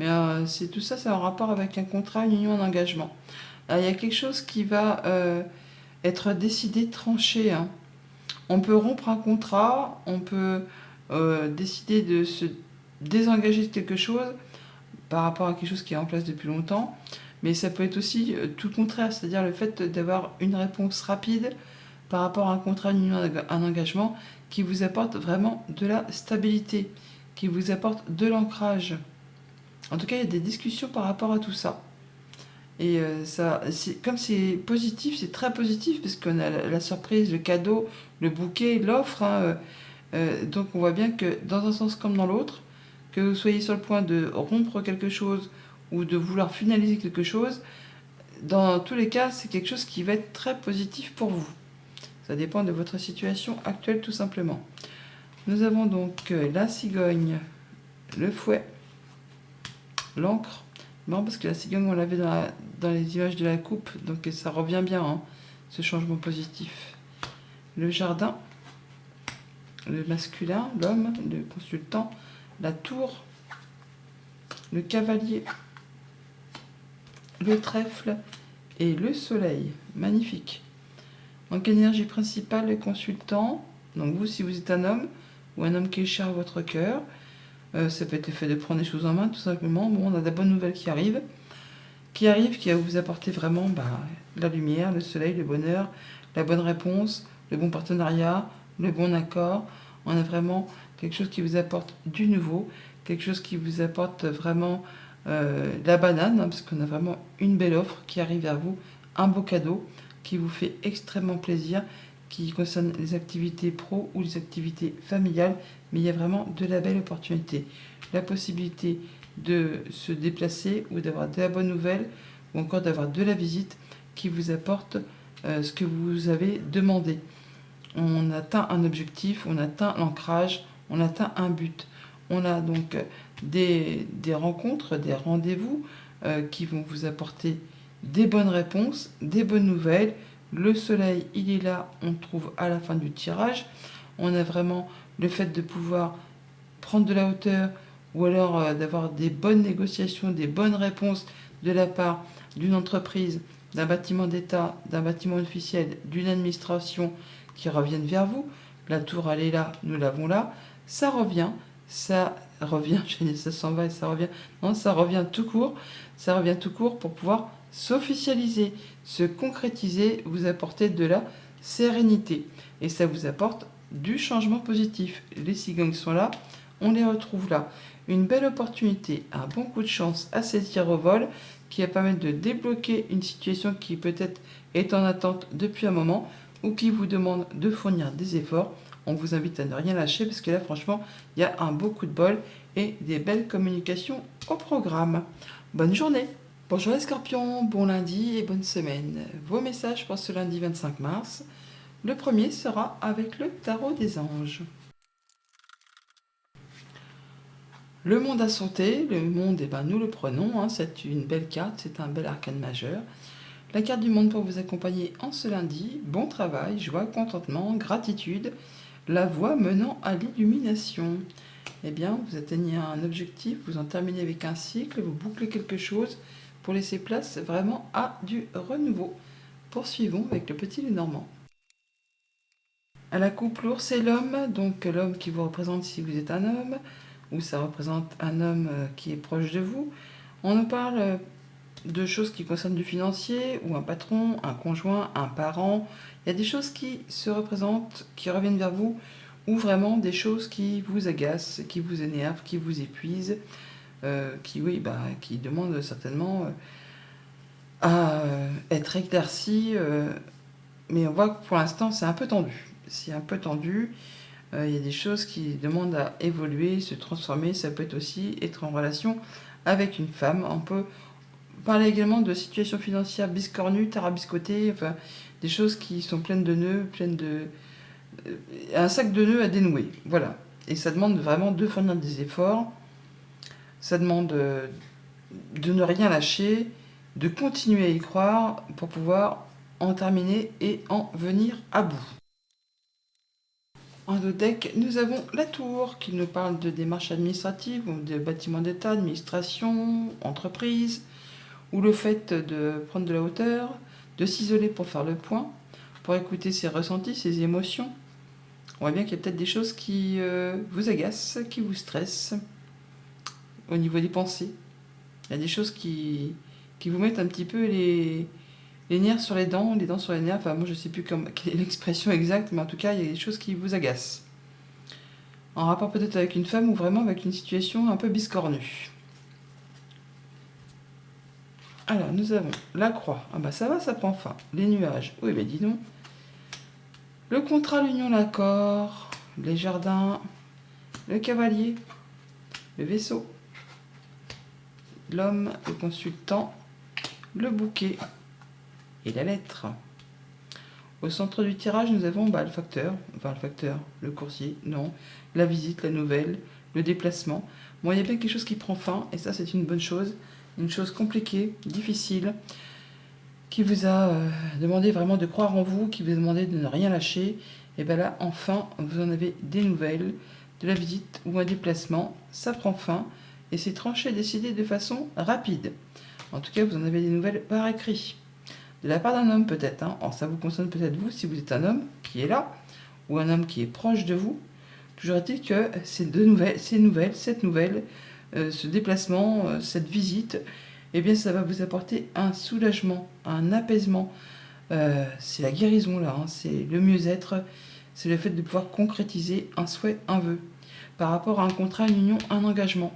S1: mais c'est tout ça, c'est en rapport avec un contrat, une union, un engagement. Alors, il y a quelque chose qui va être décidé, tranché. On peut rompre un contrat, on peut décider de se désengager de quelque chose par rapport à quelque chose qui est en place depuis longtemps. Mais ça peut être aussi tout le contraire, c'est-à-dire le fait d'avoir une réponse rapide par rapport à un contrat, une union, un engagement qui vous apporte vraiment de la stabilité, qui vous apporte de l'ancrage. En tout cas, il y a des discussions par rapport à tout ça. Et comme c'est positif, c'est très positif, parce qu'on a la surprise, le cadeau, le bouquet, l'offre. Donc on voit bien que dans un sens comme dans l'autre, que vous soyez sur le point de rompre quelque chose ou de vouloir finaliser quelque chose, dans tous les cas, c'est quelque chose qui va être très positif pour vous. Ça dépend de votre situation actuelle tout simplement. Nous avons donc la cigogne, le fouet, l'encre. Non, parce que la cigogne, on l'avait dans les images de la coupe, donc ça revient bien, hein, ce changement positif. Le jardin, le masculin, l'homme, le consultant, la tour, le cavalier, le trèfle et le soleil. Magnifique. Donc énergie principale, le consultant. Donc vous, si vous êtes un homme ou un homme qui est cher à votre cœur, ça peut être le fait de prendre les choses en main tout simplement. Bon, on a de bonnes nouvelles qui va vous apporter vraiment la lumière, le soleil, le bonheur, la bonne réponse, le bon partenariat, le bon accord. On a vraiment quelque chose qui vous apporte du nouveau, quelque chose qui vous apporte vraiment la banane, hein, parce qu'on a vraiment une belle offre qui arrive vers vous, un beau cadeau qui vous fait extrêmement plaisir, qui concerne les activités pro ou les activités familiales, mais il y a vraiment de la belle opportunité. La possibilité de se déplacer ou d'avoir de la bonne nouvelle ou encore d'avoir de la visite qui vous apporte ce que vous avez demandé. On atteint un objectif, on atteint l'ancrage, on atteint un but. On a donc des rencontres, des rendez-vous qui vont vous apporter des bonnes réponses, des bonnes nouvelles. Le soleil, il est là, on le trouve à la fin du tirage. On a vraiment le fait de pouvoir prendre de la hauteur ou alors d'avoir des bonnes négociations, des bonnes réponses de la part d'une entreprise, d'un bâtiment d'État, d'un bâtiment officiel, d'une administration qui reviennent vers vous. La tour, elle est là, nous l'avons là. Ça revient, j'ai dit ça s'en va et ça revient. Non, ça revient tout court. Ça revient tout court pour pouvoir s'officialiser, se concrétiser, vous apporter de la sérénité. Et ça vous apporte du changement positif. Les cigognes sont là, on les retrouve là. Une belle opportunité, un bon coup de chance à saisir au vol qui va permettre de débloquer une situation qui peut-être est en attente depuis un moment ou qui vous demande de fournir des efforts. On vous invite à ne rien lâcher parce que là, franchement, il y a un beau coup de bol et des belles communications au programme. Bonne journée! Bonjour les scorpions, bon lundi et bonne semaine. Vos messages pour ce lundi 25 mars. Le premier sera avec le tarot des anges. Le monde à santé, le monde, nous le prenons, hein, c'est une belle carte, c'est un bel arcane majeur. La carte du monde pour vous accompagner en ce lundi, bon travail, joie, contentement, gratitude, la voie menant à l'illumination. Eh bien, vous atteignez un objectif, vous en terminez avec un cycle, vous bouclez quelque chose pour laisser place vraiment à du renouveau. Poursuivons avec le petit Lenormand. À la coupe lourde, c'est l'homme, donc l'homme qui vous représente si vous êtes un homme, ou ça représente un homme qui est proche de vous. On nous parle de choses qui concernent du financier, ou un patron, un conjoint, un parent. Il y a des choses qui se représentent, qui reviennent vers vous, ou vraiment des choses qui vous agacent, qui vous énervent, qui vous épuisent, qui demandent certainement à être éclaircies. Mais on voit que pour l'instant, c'est un peu tendu. C'est un peu tendu. Il y a des choses qui demandent à évoluer, se transformer. Ça peut être aussi être en relation avec une femme. On peut parler également de situations financières biscornues, tarabiscotées, enfin, des choses qui sont pleines de nœuds, un sac de nœuds à dénouer. Voilà. Et ça demande vraiment de fournir des efforts. Ça demande de ne rien lâcher, de continuer à y croire pour pouvoir en terminer et en venir à bout. En dos deck, nous avons la tour qui nous parle de démarches administratives ou de bâtiments d'État, administration, entreprise, ou le fait de prendre de la hauteur, de s'isoler pour faire le point, pour écouter ses ressentis, ses émotions. On voit bien qu'il y a peut-être des choses qui vous agacent, qui vous stressent au niveau des pensées. Il y a des choses qui vous mettent un petit peu les nerfs sur les dents sur les nerfs. Enfin, moi, je ne sais plus quelle est l'expression exacte, mais en tout cas, il y a des choses qui vous agacent. En rapport peut-être avec une femme ou vraiment avec une situation un peu biscornue. Alors, nous avons la croix. Ah bah ça va, ça prend fin. Les nuages. Oui, ben dis donc. Le contrat, l'union, l'accord. Les jardins. Le cavalier. Le vaisseau. L'homme, le consultant. Le bouquet. Et la lettre. Au centre du tirage, nous avons le coursier, non, la visite, la nouvelle, le déplacement. Bon, il y a bien quelque chose qui prend fin, et ça c'est une bonne chose, une chose compliquée, difficile, qui vous a demandé vraiment de croire en vous, qui vous a demandé de ne rien lâcher. Et bien là, enfin, vous en avez des nouvelles, de la visite ou un déplacement, ça prend fin, et c'est tranché et décidé de façon rapide. En tout cas, vous en avez des nouvelles par écrit. De la part d'un homme peut-être, hein. Alors, ça vous concerne peut-être vous, si vous êtes un homme qui est là, ou un homme qui est proche de vous. Toujours est-il que cette nouvelle, ce déplacement, cette visite, eh bien ça va vous apporter un soulagement, un apaisement. C'est la guérison là, hein. C'est le mieux-être, c'est le fait de pouvoir concrétiser un souhait, un vœu. Par rapport à un contrat, une union, un engagement.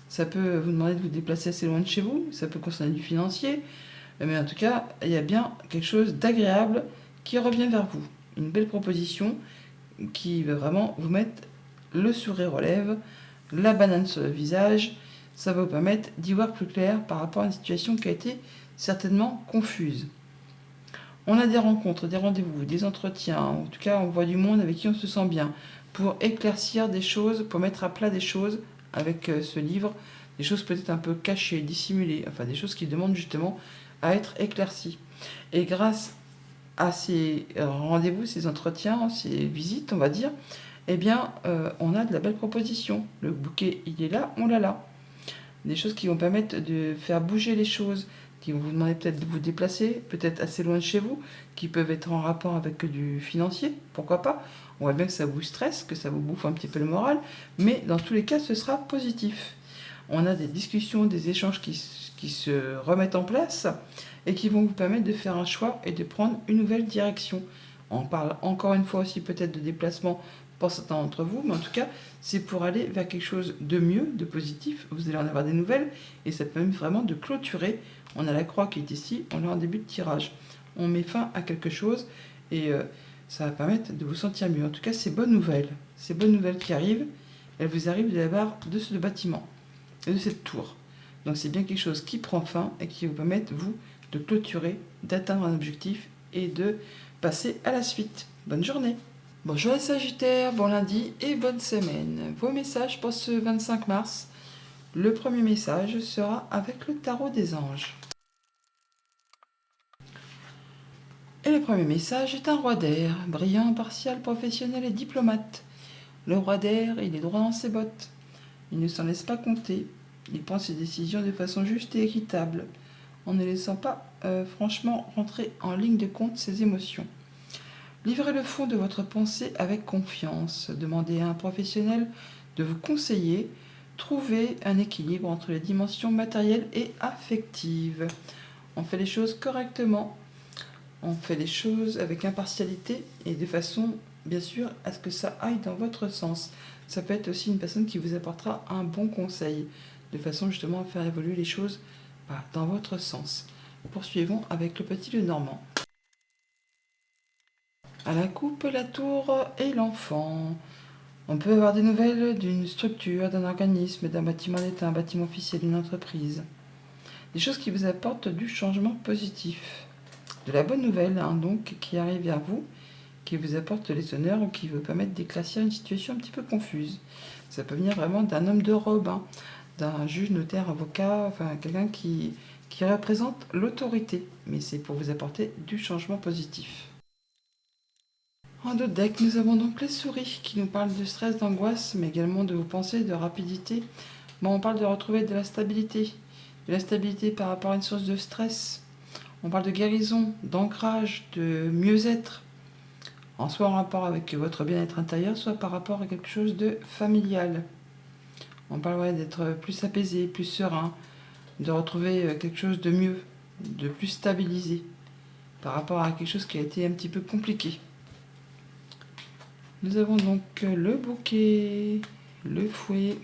S1: Ça peut vous demander de vous déplacer assez loin de chez vous, ça peut concerner du financier, mais en tout cas, il y a bien quelque chose d'agréable qui revient vers vous. Une belle proposition qui va vraiment vous mettre le sourire aux lèvres, la banane sur le visage. Ça va vous permettre d'y voir plus clair par rapport à une situation qui a été certainement confuse. On a des rencontres, des rendez-vous, des entretiens, en tout cas on voit du monde avec qui on se sent bien, pour éclaircir des choses, pour mettre à plat des choses avec ce livre, des choses peut-être un peu cachées, dissimulées, enfin des choses qui demandent justement à être éclaircies. Et grâce à ces rendez-vous, ces entretiens, ces visites, on va dire, eh bien, on a de la belle proposition. Le bouquet, il est là, on l'a là. Des choses qui vont permettre de faire bouger les choses, qui vont vous demander peut-être de vous déplacer, peut-être assez loin de chez vous, qui peuvent être en rapport avec du financier, pourquoi pas. On voit bien que ça vous stresse, que ça vous bouffe un petit peu le moral, mais dans tous les cas, ce sera positif. On a des discussions, des échanges qui se remettent en place et qui vont vous permettre de faire un choix et de prendre une nouvelle direction. On parle encore une fois aussi peut-être de déplacement pour certains d'entre vous, mais en tout cas, c'est pour aller vers quelque chose de mieux, de positif. Vous allez en avoir des nouvelles et ça permet vraiment de clôturer. On a la croix qui est ici, on a un début de tirage. On met fin à quelque chose et ça va permettre de vous sentir mieux. En tout cas, c'est bonnes nouvelles. Ces bonnes nouvelles qui arrivent, elles vous arrivent de la part de ce bâtiment et de cette tour. Donc c'est bien quelque chose qui prend fin et qui vous permettre, vous, de clôturer, d'atteindre un objectif et de passer à la suite. Bonne journée. Bonjour les Sagittaires, bon lundi et bonne semaine. Vos messages pour ce 25 mars. Le premier message sera avec le tarot des anges. Et le premier message est un roi d'air, brillant, impartial, professionnel et diplomate. Le roi d'air, il est droit dans ses bottes. Il ne s'en laisse pas compter. Il prend ses décisions de façon juste et équitable, en ne laissant pas franchement rentrer en ligne de compte ses émotions. Livrez le fond de votre pensée avec confiance. Demandez à un professionnel de vous conseiller. Trouvez un équilibre entre les dimensions matérielles et affectives. On fait les choses correctement. On fait les choses avec impartialité et de façon, bien sûr, à ce que ça aille dans votre sens. Ça peut être aussi une personne qui vous apportera un bon conseil, de façon justement à faire évoluer les choses dans votre sens. Poursuivons avec le petit Lenormand. À la coupe, la tour et l'enfant. On peut avoir des nouvelles d'une structure, d'un organisme, d'un bâtiment d'État, un bâtiment officiel, d'une entreprise. Des choses qui vous apportent du changement positif. De la bonne nouvelle, hein, donc, qui arrive vers vous, qui vous apporte les honneurs ou qui vous permettent d'éclaircir une situation un petit peu confuse. Ça peut venir vraiment d'un homme de robe, hein, d'un juge, notaire, avocat, enfin quelqu'un qui représente l'autorité. Mais c'est pour vous apporter du changement positif. En d'autres decks, nous avons donc les souris qui nous parlent de stress, d'angoisse, mais également de vos pensées, de rapidité. Bon, on parle de retrouver de la stabilité par rapport à une source de stress. On parle de guérison, d'ancrage, de mieux-être, en soit en rapport avec votre bien-être intérieur, soit par rapport à quelque chose de familial. On parle d'être plus apaisé, plus serein, de retrouver quelque chose de mieux, de plus stabilisé, par rapport à quelque chose qui a été un petit peu compliqué. Nous avons donc le bouquet, le fouet,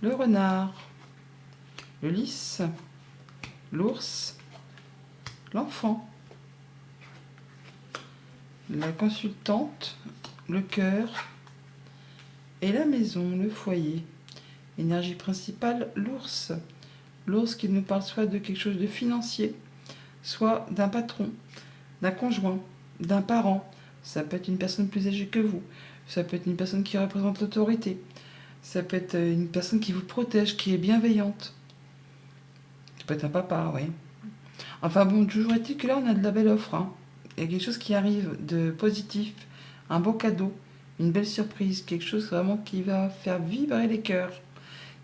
S1: le renard, le lys, l'ours, l'enfant, la consultante, le cœur et la maison, le foyer. Énergie principale, l'ours. L'ours qui nous parle soit de quelque chose de financier, soit d'un patron, d'un conjoint, d'un parent. Ça peut être une personne plus âgée que vous. Ça peut être une personne qui représente l'autorité. Ça peut être une personne qui vous protège, qui est bienveillante. Ça peut être un papa, oui. Enfin bon, toujours est-il que là, on a de la belle offre, hein. Il y a quelque chose qui arrive de positif, un beau cadeau, une belle surprise, quelque chose vraiment qui va faire vibrer les cœurs,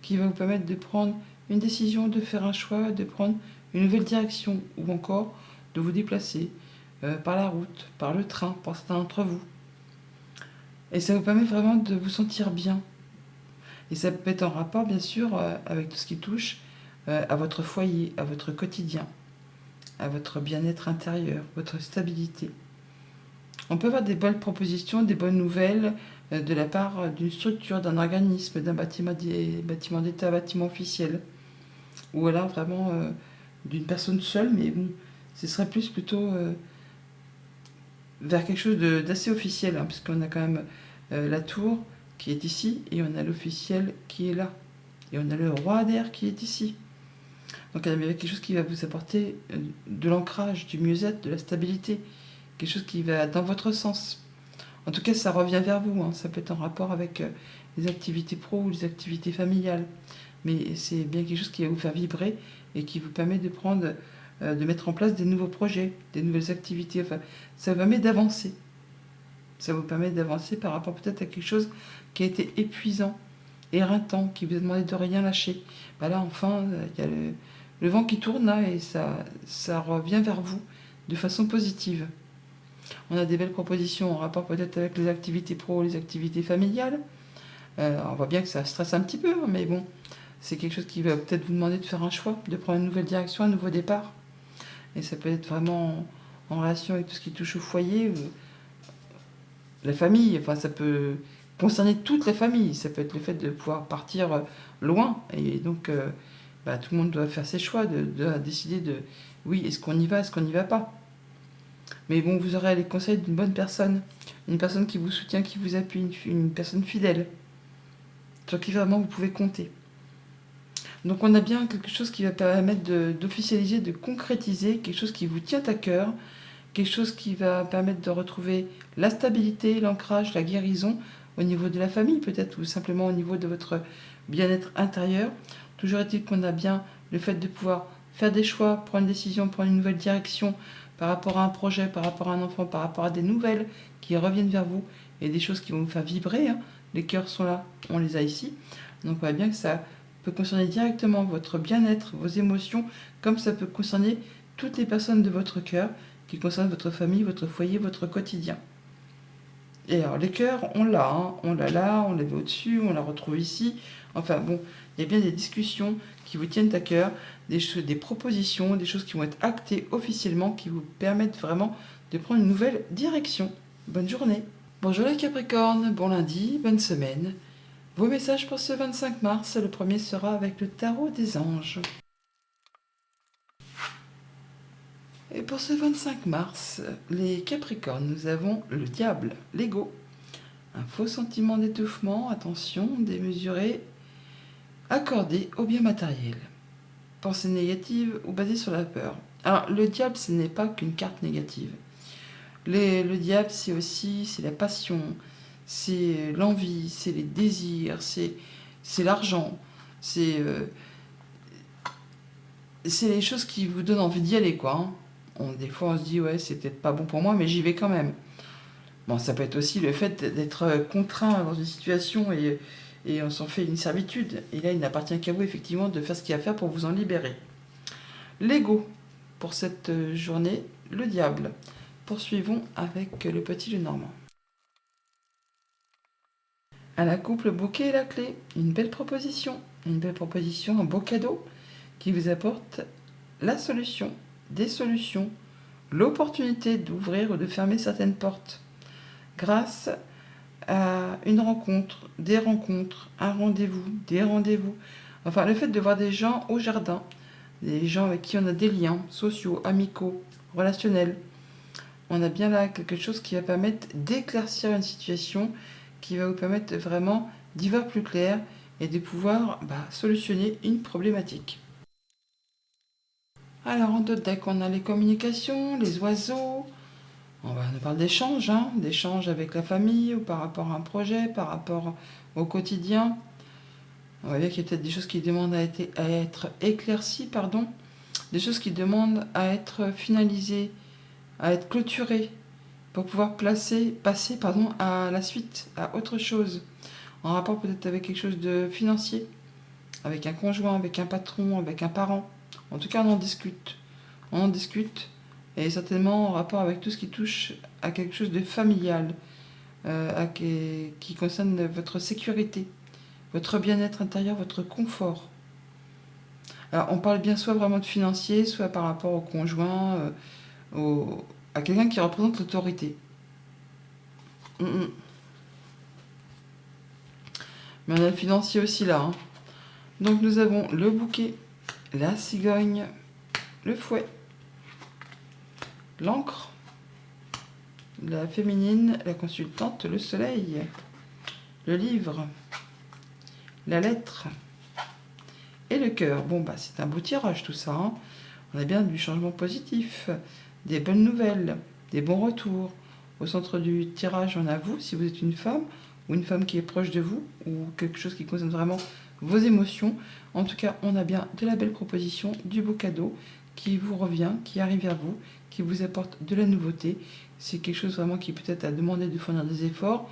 S1: qui va vous permettre de prendre une décision, de faire un choix, de prendre une nouvelle direction, ou encore de vous déplacer par la route, par le train, pour certains d'entre vous. Et ça vous permet vraiment de vous sentir bien. Et ça peut être en rapport, bien sûr, avec tout ce qui touche à votre foyer, à votre quotidien, à votre bien-être intérieur, votre stabilité. On peut avoir des bonnes propositions, des bonnes nouvelles de la part d'une structure, d'un organisme, d'un bâtiment d'État, bâtiment officiel. Ou alors vraiment d'une personne seule, mais bon, ce serait plutôt vers quelque chose d'assez officiel, hein, parce qu'on a quand même la tour qui est ici, et on a l'officiel qui est là. Et on a le roi d'air qui est ici. Donc il y a quelque chose qui va vous apporter de l'ancrage, du mieux-être, de la stabilité, quelque chose qui va dans votre sens. En tout cas, ça revient vers vous, hein. Ça peut être en rapport avec les activités pro ou les activités familiales. Mais c'est bien quelque chose qui va vous faire vibrer et qui vous permet de prendre, de mettre en place des nouveaux projets, des nouvelles activités. Enfin, ça vous permet d'avancer. Ça vous permet d'avancer par rapport peut-être à quelque chose qui a été épuisant, éreintant, qui vous a demandé de rien lâcher. Bah là, enfin, il y a le vent qui tourne là et ça revient vers vous de façon positive. On a des belles propositions en rapport peut-être avec les activités pro, les activités familiales. On voit bien que ça stresse un petit peu, hein, mais bon, c'est quelque chose qui va peut-être vous demander de faire un choix, de prendre une nouvelle direction, un nouveau départ. Et ça peut être vraiment en relation avec tout ce qui touche au foyer, la famille. Enfin, ça peut concerner toute la famille. Ça peut être le fait de pouvoir partir loin. Et donc, bah, tout le monde doit faire ses choix, de décider de oui, est-ce qu'on y va, est-ce qu'on n'y va pas. Mais bon, vous aurez les conseils d'une bonne personne, une personne qui vous soutient, qui vous appuie, une personne fidèle, sur qui vraiment vous pouvez compter. Donc on a bien quelque chose qui va permettre d'officialiser, de concrétiser, quelque chose qui vous tient à cœur, quelque chose qui va permettre de retrouver la stabilité, l'ancrage, la guérison au niveau de la famille peut-être, ou simplement au niveau de votre bien-être intérieur. Toujours est-il qu'on a bien le fait de pouvoir faire des choix, prendre une décision, prendre une nouvelle direction par rapport à un projet, par rapport à un enfant, par rapport à des nouvelles qui reviennent vers vous et des choses qui vont vous faire vibrer, hein. Les cœurs sont là, on les a ici. Donc on voit bien que ça peut concerner directement votre bien-être, vos émotions, comme ça peut concerner toutes les personnes de votre cœur qui concernent votre famille, votre foyer, votre quotidien. Et alors les cœurs, on l'a, hein. On l'a là, on l'avait au-dessus, on la retrouve ici. Enfin bon, il y a bien des discussions qui vous tiennent à cœur, des propositions, des choses qui vont être actées officiellement, qui vous permettent vraiment de prendre une nouvelle direction. Bonne journée. Bonjour les Capricornes, bon lundi, bonne semaine. Vos messages pour ce 25 mars, le premier sera avec le tarot des anges. Et pour ce 25 mars, les Capricornes, nous avons le diable, l'ego, un faux sentiment d'étouffement, attention, démesuré, accordé au bien matériel. Pensée négative ou basée sur la peur. Alors, le diable, ce n'est pas qu'une carte négative. Le diable, c'est la passion, c'est l'envie, c'est les désirs, c'est l'argent, c'est les choses qui vous donnent envie d'y aller, quoi, hein. Des fois, on se dit, ouais, c'est peut-être pas bon pour moi, mais j'y vais quand même. Bon, ça peut être aussi le fait d'être contraint dans une situation et on s'en fait une servitude. Et là, il n'appartient qu'à vous, effectivement, de faire ce qu'il y a à faire pour vous en libérer. L'ego, pour cette journée, le diable. Poursuivons avec le petit Lenormand. À la couple, bouquet et la clé. Une belle proposition, un beau cadeau qui vous apporte la solution, des solutions, l'opportunité d'ouvrir ou de fermer certaines portes grâce à une rencontre, des rencontres, un rendez-vous, des rendez-vous. Enfin, le fait de voir des gens au jardin, des gens avec qui on a des liens sociaux, amicaux, relationnels. On a bien là quelque chose qui va permettre d'éclaircir une situation, qui va vous permettre vraiment d'y voir plus clair et de pouvoir solutionner une problématique. Alors en d'autres decks, on a les communications, les oiseaux, On parle d'échanges, hein, d'échanges avec la famille ou par rapport à un projet, par rapport au quotidien. On voit bien qu'il y a peut-être des choses qui demandent à être éclaircies, pardon, des choses qui demandent à être finalisées, à être clôturées, pour pouvoir passer à la suite, à autre chose, en rapport peut-être avec quelque chose de financier, avec un conjoint, avec un patron, avec un parent. En tout cas, on en discute, et certainement en rapport avec tout ce qui touche à quelque chose de familial, qui concerne votre sécurité, votre bien-être intérieur, votre confort. Alors, on parle bien soit vraiment de financier, soit par rapport au conjoint, à quelqu'un qui représente l'autorité. Mm, mm. Mais on a le financier aussi là, hein. Donc nous avons le bouquet, la cigogne, le fouet, l'encre, la féminine, la consultante, le soleil, le livre, la lettre et le cœur. Bon, bah c'est un beau tirage tout ça, hein. On a bien du changement positif, des bonnes nouvelles, des bons retours. Au centre du tirage, on a vous, si vous êtes une femme, ou une femme qui est proche de vous, ou quelque chose qui concerne vraiment vos émotions. En tout cas, on a bien de la belle proposition, du beau cadeau qui vous revient, qui arrive vers vous, qui vous apporte de la nouveauté. C'est quelque chose vraiment qui peut-être a demandé de fournir des efforts,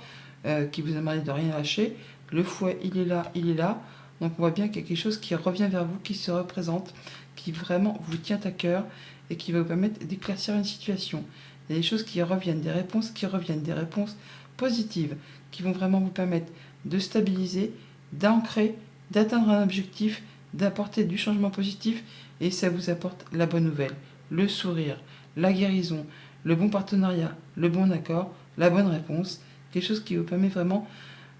S1: qui vous a demandé de rien lâcher. Le fouet, il est là, il est là. Donc on voit bien qu'il y a quelque chose qui revient vers vous, qui se représente, qui vraiment vous tient à cœur et qui va vous permettre d'éclaircir une situation. Il y a des choses qui reviennent, des réponses qui reviennent, des réponses positives qui vont vraiment vous permettre de stabiliser, d'ancrer, d'atteindre un objectif, d'apporter du changement positif et ça vous apporte la bonne nouvelle, le sourire, la guérison, le bon partenariat, le bon accord, la bonne réponse, quelque chose qui vous permet vraiment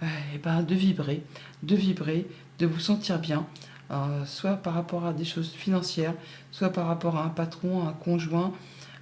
S1: de vibrer, de vous sentir bien, soit par rapport à des choses financières, soit par rapport à un patron, à un conjoint,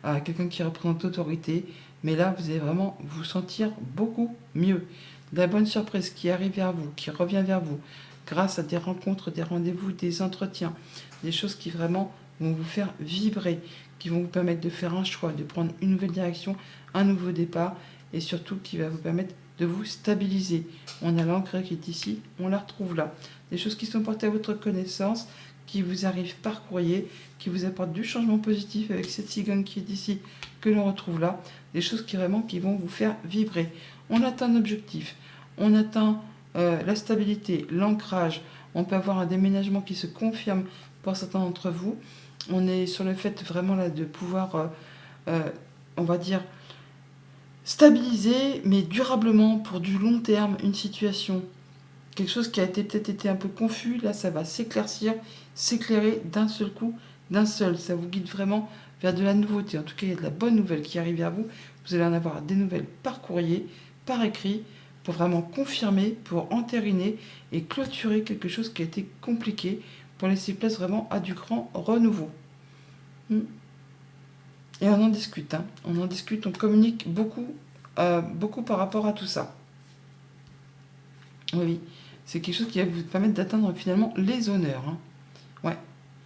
S1: à quelqu'un qui représente l'autorité. Mais là, vous allez vraiment vous sentir beaucoup mieux. De la bonne surprise qui arrive vers vous, qui revient vers vous, grâce à des rencontres, des rendez-vous, des entretiens, des choses qui vraiment vont vous faire vibrer, qui vont vous permettre de faire un choix, de prendre une nouvelle direction, un nouveau départ, et surtout qui va vous permettre de vous stabiliser. On a l'encre qui est ici, on la retrouve là. Des choses qui sont portées à votre connaissance, qui vous arrivent par courrier, qui vous apportent du changement positif avec cette cigogne qui est ici, que l'on retrouve là. Des choses qui vont vous faire vibrer. On atteint un objectif, on atteint la stabilité, l'ancrage. On peut avoir un déménagement qui se confirme pour certains d'entre vous. On est sur le fait vraiment là de pouvoir, on va dire, stabiliser, mais durablement, pour du long terme, une situation. Quelque chose qui a peut-être été un peu confus, là ça va s'éclaircir, s'éclairer d'un seul coup, d'un seul. Ça vous guide vraiment vers de la nouveauté. En tout cas, il y a de la bonne nouvelle qui arrive vers vous. Vous allez en avoir des nouvelles par courrier, par écrit, pour vraiment confirmer, pour entériner et clôturer quelque chose qui a été compliqué, pour laisser place vraiment à du grand renouveau. Et on en discute, hein. On en discute, on communique beaucoup, beaucoup par rapport à tout ça. Oui, oui. C'est quelque chose qui va vous permettre d'atteindre finalement les honneurs, hein. Ouais,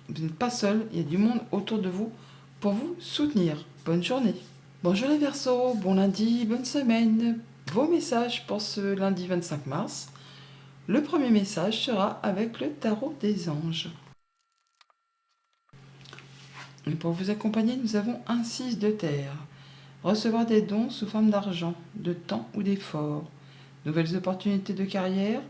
S1: vous n'êtes pas seul, il y a du monde autour de vous pour vous soutenir. Bonne journée. Bonjour les Verseaux, bon lundi, bonne semaine. Vos messages pour ce lundi 25 mars. Le premier message sera avec le tarot des anges. Et pour vous accompagner, nous avons un 6 de terre. Recevoir des dons sous forme d'argent, de temps ou d'effort. Nouvelles opportunités de carrière.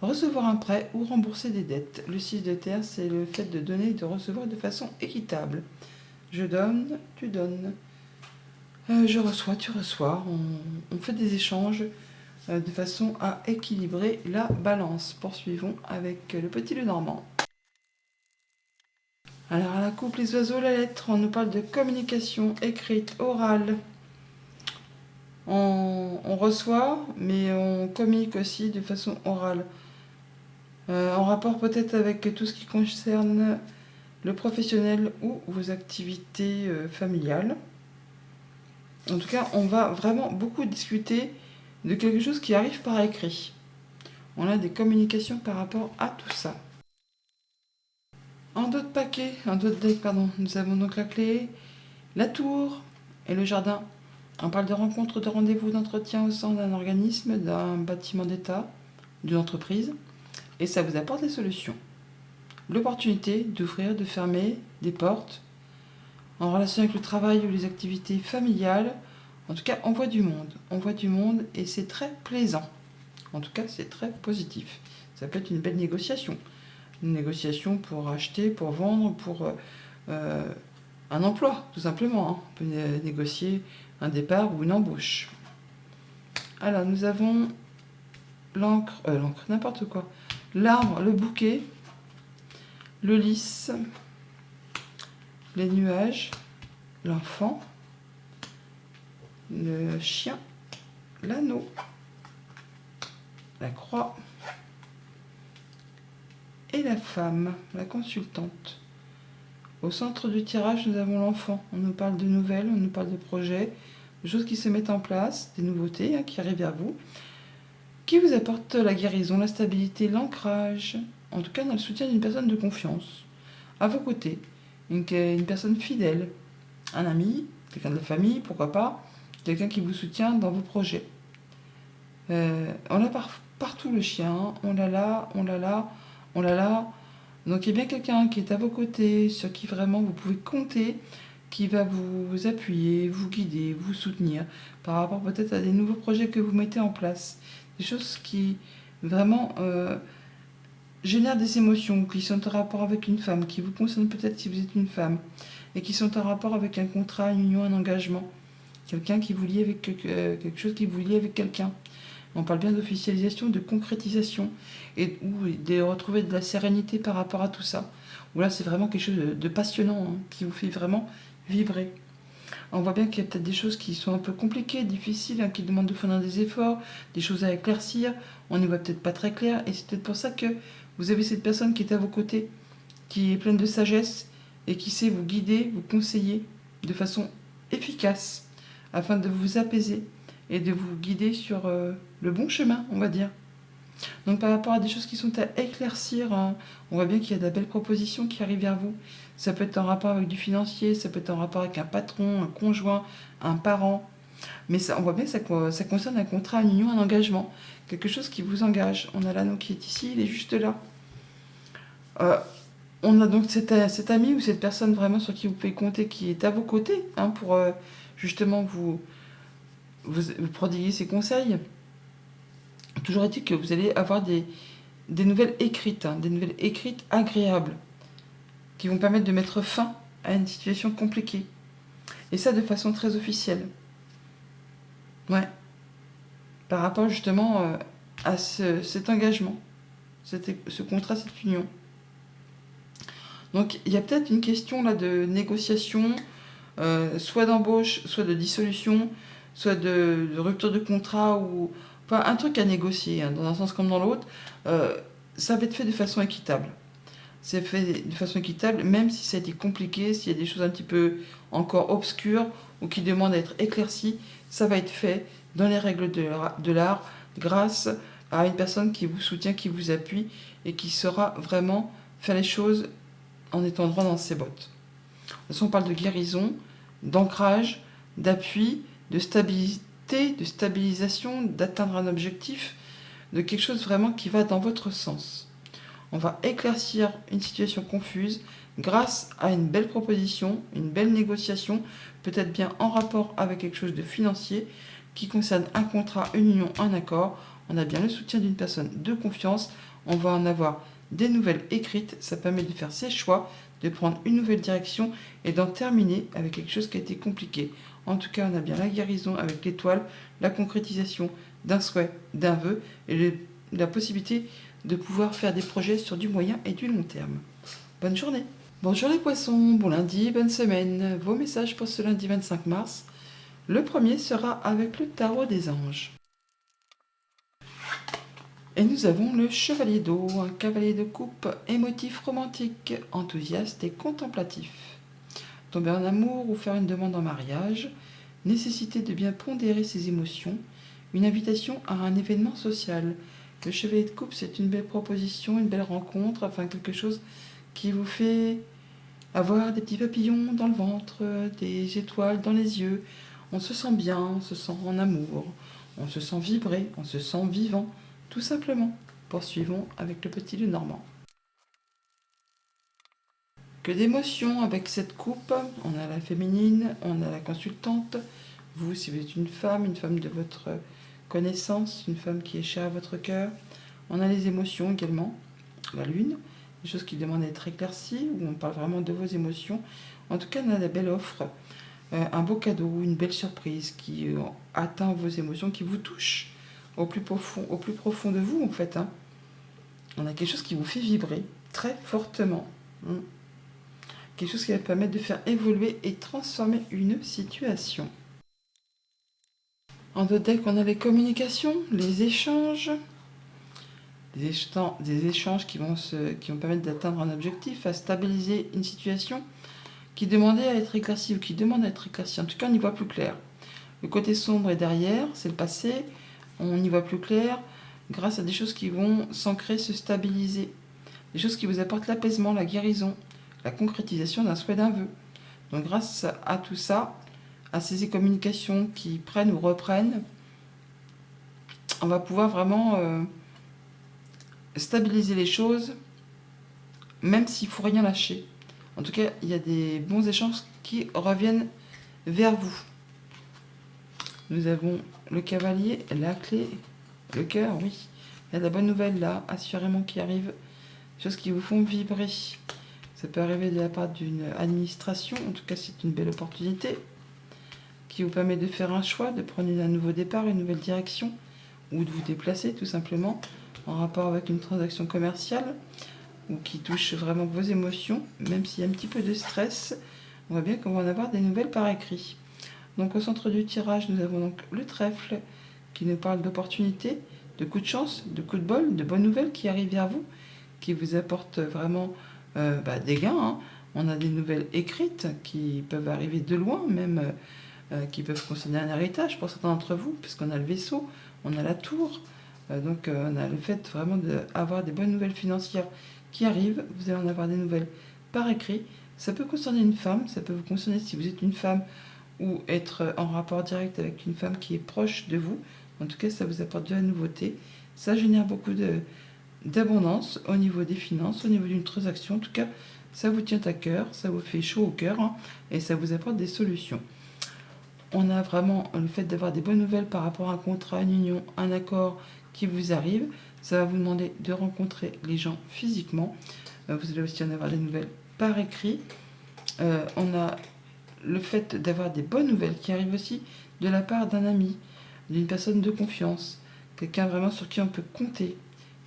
S1: Recevoir un prêt ou rembourser des dettes. Le 6 de terre, c'est le fait de donner et de recevoir de façon équitable. Je donne, tu donnes. Je reçois, tu reçois. On fait des échanges de façon à équilibrer la balance. Poursuivons avec le petit Lenormand. Alors à la coupe, les oiseaux, la lettre, on nous parle de communication écrite, orale. On reçoit, mais on communique aussi de façon orale. En rapport peut-être avec tout ce qui concerne le professionnel ou vos activités familiales. En tout cas, on va vraiment beaucoup discuter de quelque chose qui arrive par écrit. On a des communications par rapport à tout ça. En d'autres paquets, en d'autres decks, pardon, nous avons donc la clé, la tour et le jardin. On parle de rencontres, de rendez-vous, d'entretien au sein d'un organisme, d'un bâtiment d'État, d'une entreprise, et ça vous apporte les solutions. L'opportunité d'ouvrir, de fermer des portes, en relation avec le travail ou les activités familiales. En tout cas, on voit du monde. On voit du monde et c'est très plaisant. En tout cas, c'est très positif. Ça peut être une belle négociation. Une négociation pour acheter, pour vendre, pour un emploi, tout simplement. Hein. On peut négocier un départ ou une embauche. Alors, nous avons l'encre, n'importe quoi. L'arbre, le bouquet, le lys, les nuages, l'enfant, le chien, l'anneau, la croix et la femme, la consultante. Au centre du tirage, nous avons l'enfant. On nous parle de nouvelles, on nous parle de projets, de choses qui se mettent en place, des nouveautés qui arrivent vers vous, qui vous apportent la guérison, la stabilité, l'ancrage. En tout cas, on a le soutien d'une personne de confiance à vos côtés, une personne fidèle, un ami, quelqu'un de la famille, pourquoi pas, quelqu'un qui vous soutient dans vos projets. On a partout le chien, on l'a là, on l'a là, on l'a là. Donc il y a bien quelqu'un qui est à vos côtés, sur qui vraiment vous pouvez compter, qui va vous appuyer, vous guider, vous soutenir par rapport peut-être à des nouveaux projets que vous mettez en place. Des choses qui vraiment génèrent des émotions, qui sont en rapport avec une femme, qui vous concernent peut-être si vous êtes une femme, et qui sont en rapport avec un contrat, une union, un engagement. Quelqu'un qui vous lie avec quelque chose qui vous lie avec quelqu'un. On parle bien d'officialisation, de concrétisation, et de retrouver de la sérénité par rapport à tout ça. Où là, c'est vraiment quelque chose de passionnant, qui vous fait vraiment vibrer. On voit bien qu'il y a peut-être des choses qui sont un peu compliquées, difficiles, qui demandent de fournir des efforts, des choses à éclaircir. On n'y voit peut-être pas très clair, et c'est peut-être pour ça que vous avez cette personne qui est à vos côtés, qui est pleine de sagesse, et qui sait vous guider, vous conseiller de façon efficace, afin de vous apaiser et de vous guider sur le bon chemin, on va dire. Donc par rapport à des choses qui sont à éclaircir, on voit bien qu'il y a de belles propositions qui arrivent vers vous. Ça peut être en rapport avec du financier, ça peut être en rapport avec un patron, un conjoint, un parent. Mais ça, on voit bien que ça concerne un contrat, une union, un engagement. Quelque chose qui vous engage. On a l'anneau qui est ici, il est juste là. On a donc cet ami ou cette personne vraiment sur qui vous pouvez compter, qui est à vos côtés, pour justement vous prodiguer ses conseils. Toujours est-il que vous allez avoir des nouvelles écrites, des nouvelles écrites agréables, qui vont permettre de mettre fin à une situation compliquée. Et ça de façon très officielle. Ouais. Par rapport justement à cet engagement, ce contrat, cette union. Donc il y a peut-être une question là de négociation, soit d'embauche, soit de dissolution, soit de rupture de contrat, ou enfin un truc à négocier, dans un sens comme dans l'autre. Ça va être fait de façon équitable. C'est fait de façon équitable, même si ça a été compliqué, s'il y a des choses un petit peu encore obscures ou qui demandent à être éclaircies, ça va être fait dans les règles de l'art, grâce à une personne qui vous soutient, qui vous appuie et qui saura vraiment faire les choses en étant droit dans ses bottes. De toute façon, on parle de guérison, d'ancrage, d'appui, de stabilité, de stabilisation, d'atteindre un objectif, de quelque chose vraiment qui va dans votre sens. On va éclaircir une situation confuse grâce à une belle proposition, une belle négociation, peut-être bien en rapport avec quelque chose de financier qui concerne un contrat, une union, un accord. On a bien le soutien d'une personne de confiance. On va en avoir des nouvelles écrites. Ça permet de faire ses choix, de prendre une nouvelle direction et d'en terminer avec quelque chose qui a été compliqué. En tout cas, on a bien la guérison avec l'étoile, la concrétisation d'un souhait, d'un vœu et la possibilité de pouvoir faire des projets sur du moyen et du long terme. Bonne journée. Bonjour les poissons, bon lundi, bonne semaine. Vos messages pour ce lundi 25 mars. Le premier sera avec le tarot des anges. Et nous avons le chevalier d'eau, un cavalier de coupe, émotif, romantique, enthousiaste et contemplatif. Tomber en amour ou faire une demande en mariage, nécessité de bien pondérer ses émotions, une invitation à un événement social. Le chevalier de coupe, c'est une belle proposition, une belle rencontre, enfin quelque chose qui vous fait avoir des petits papillons dans le ventre, des étoiles dans les yeux. On se sent bien, on se sent en amour, on se sent vibrer, on se sent vivant, tout simplement. Poursuivons avec le petit Lenormand. Que d'émotions avec cette coupe. On a la féminine, on a la consultante. Vous, si vous êtes une femme de votre connaissance, une femme qui est chère à votre cœur. On a les émotions également, la lune, des choses qui demandent d'être éclaircies, où on parle vraiment de vos émotions. En tout cas, on a la belle offre, un beau cadeau, une belle surprise qui atteint vos émotions, qui vous touche au plus profond de vous, en fait. Hein. On a quelque chose qui vous fait vibrer très fortement. Quelque chose qui va permettre de faire évoluer et transformer une situation. En deux decks, on a les communications, les échanges. Des échanges qui vont permettre d'atteindre un objectif, à stabiliser une situation qui demandait à être éclaircie ou qui demande à être éclaircie. En tout cas, on y voit plus clair. Le côté sombre est derrière, c'est le passé. On y voit plus clair grâce à des choses qui vont s'ancrer, se stabiliser. Des choses qui vous apportent l'apaisement, la guérison, la concrétisation d'un souhait, d'un vœu. Donc grâce à tout ça, à ces communications qui prennent ou reprennent, on va pouvoir vraiment stabiliser les choses, même s'il ne faut rien lâcher. En tout cas, il y a des bons échanges qui reviennent vers vous. Nous avons le cavalier, la clé, le cœur, oui. Il y a de la bonne nouvelle là, assurément, qui arrive. Des choses qui vous font vibrer. Ça peut arriver de la part d'une administration, en tout cas c'est une belle opportunité, qui vous permet de faire un choix, de prendre un nouveau départ, une nouvelle direction, ou de vous déplacer tout simplement, en rapport avec une transaction commerciale, ou qui touche vraiment vos émotions, même s'il y a un petit peu de stress, on voit bien qu'on va en avoir des nouvelles par écrit. Donc au centre du tirage, nous avons donc le trèfle, qui nous parle d'opportunités, de coups de chance, de coups de bol, de bonnes nouvelles qui arrivent vers vous, qui vous apportent vraiment des gains. Hein. On a des nouvelles écrites qui peuvent arriver de loin, même qui peuvent concerner un héritage pour certains d'entre vous, puisqu'on a le vaisseau, on a la tour. Donc on a le fait vraiment d'avoir des bonnes nouvelles financières qui arrivent. Vous allez en avoir des nouvelles par écrit. Ça peut concerner une femme, ça peut vous concerner si vous êtes une femme ou être en rapport direct avec une femme qui est proche de vous. En tout cas, ça vous apporte de la nouveauté. Ça génère beaucoup d'abondance au niveau des finances, au niveau d'une transaction. En tout cas, ça vous tient à cœur, ça vous fait chaud au cœur hein, et ça vous apporte des solutions. On a vraiment le fait d'avoir des bonnes nouvelles par rapport à un contrat, une union, un accord qui vous arrive. Ça va vous demander de rencontrer les gens physiquement. Vous allez aussi en avoir des nouvelles par écrit. On a le fait d'avoir des bonnes nouvelles qui arrivent aussi de la part d'un ami, d'une personne de confiance, quelqu'un vraiment sur qui on peut compter,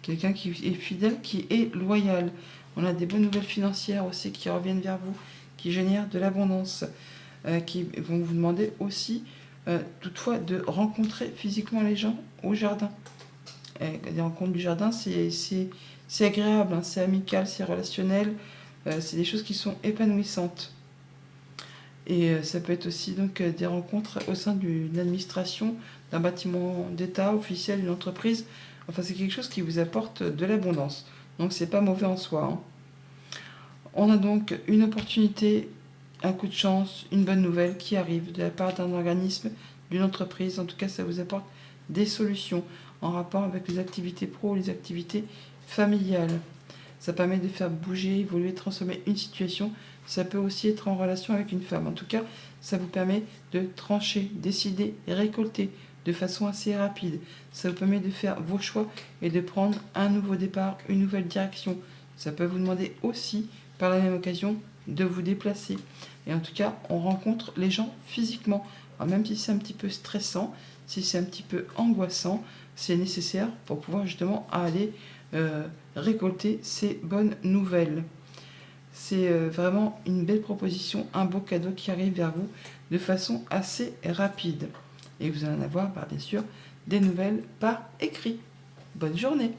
S1: quelqu'un qui est fidèle, qui est loyal. On a des bonnes nouvelles financières aussi qui reviennent vers vous, qui génèrent de l'abondance, qui vont vous demander aussi toutefois de rencontrer physiquement les gens au jardin. Les rencontres du jardin, c'est agréable, hein, c'est amical, c'est relationnel, c'est des choses qui sont épanouissantes. Et ça peut être aussi donc des rencontres au sein d'une administration, d'un bâtiment d'État, officiel, d'une entreprise. Enfin, c'est quelque chose qui vous apporte de l'abondance. Donc, c'est pas mauvais en soi. Hein. On a donc une opportunité, un coup de chance, une bonne nouvelle qui arrive de la part d'un organisme, d'une entreprise. En tout cas, ça vous apporte des solutions en rapport avec les activités pro, les activités familiales. Ça permet de faire bouger, évoluer, transformer une situation. Ça peut aussi être en relation avec une femme. En tout cas, ça vous permet de trancher, décider et récolter de façon assez rapide. Ça vous permet de faire vos choix et de prendre un nouveau départ, une nouvelle direction. Ça peut vous demander aussi, par la même occasion, de vous déplacer. Et en tout cas, on rencontre les gens physiquement. Alors même si c'est un petit peu stressant, si c'est un petit peu angoissant, c'est nécessaire pour pouvoir justement aller récolter ces bonnes nouvelles. C'est vraiment une belle proposition, un beau cadeau qui arrive vers vous de façon assez rapide. Et vous allez en avoir, bien sûr, des nouvelles par écrit. Bonne journée!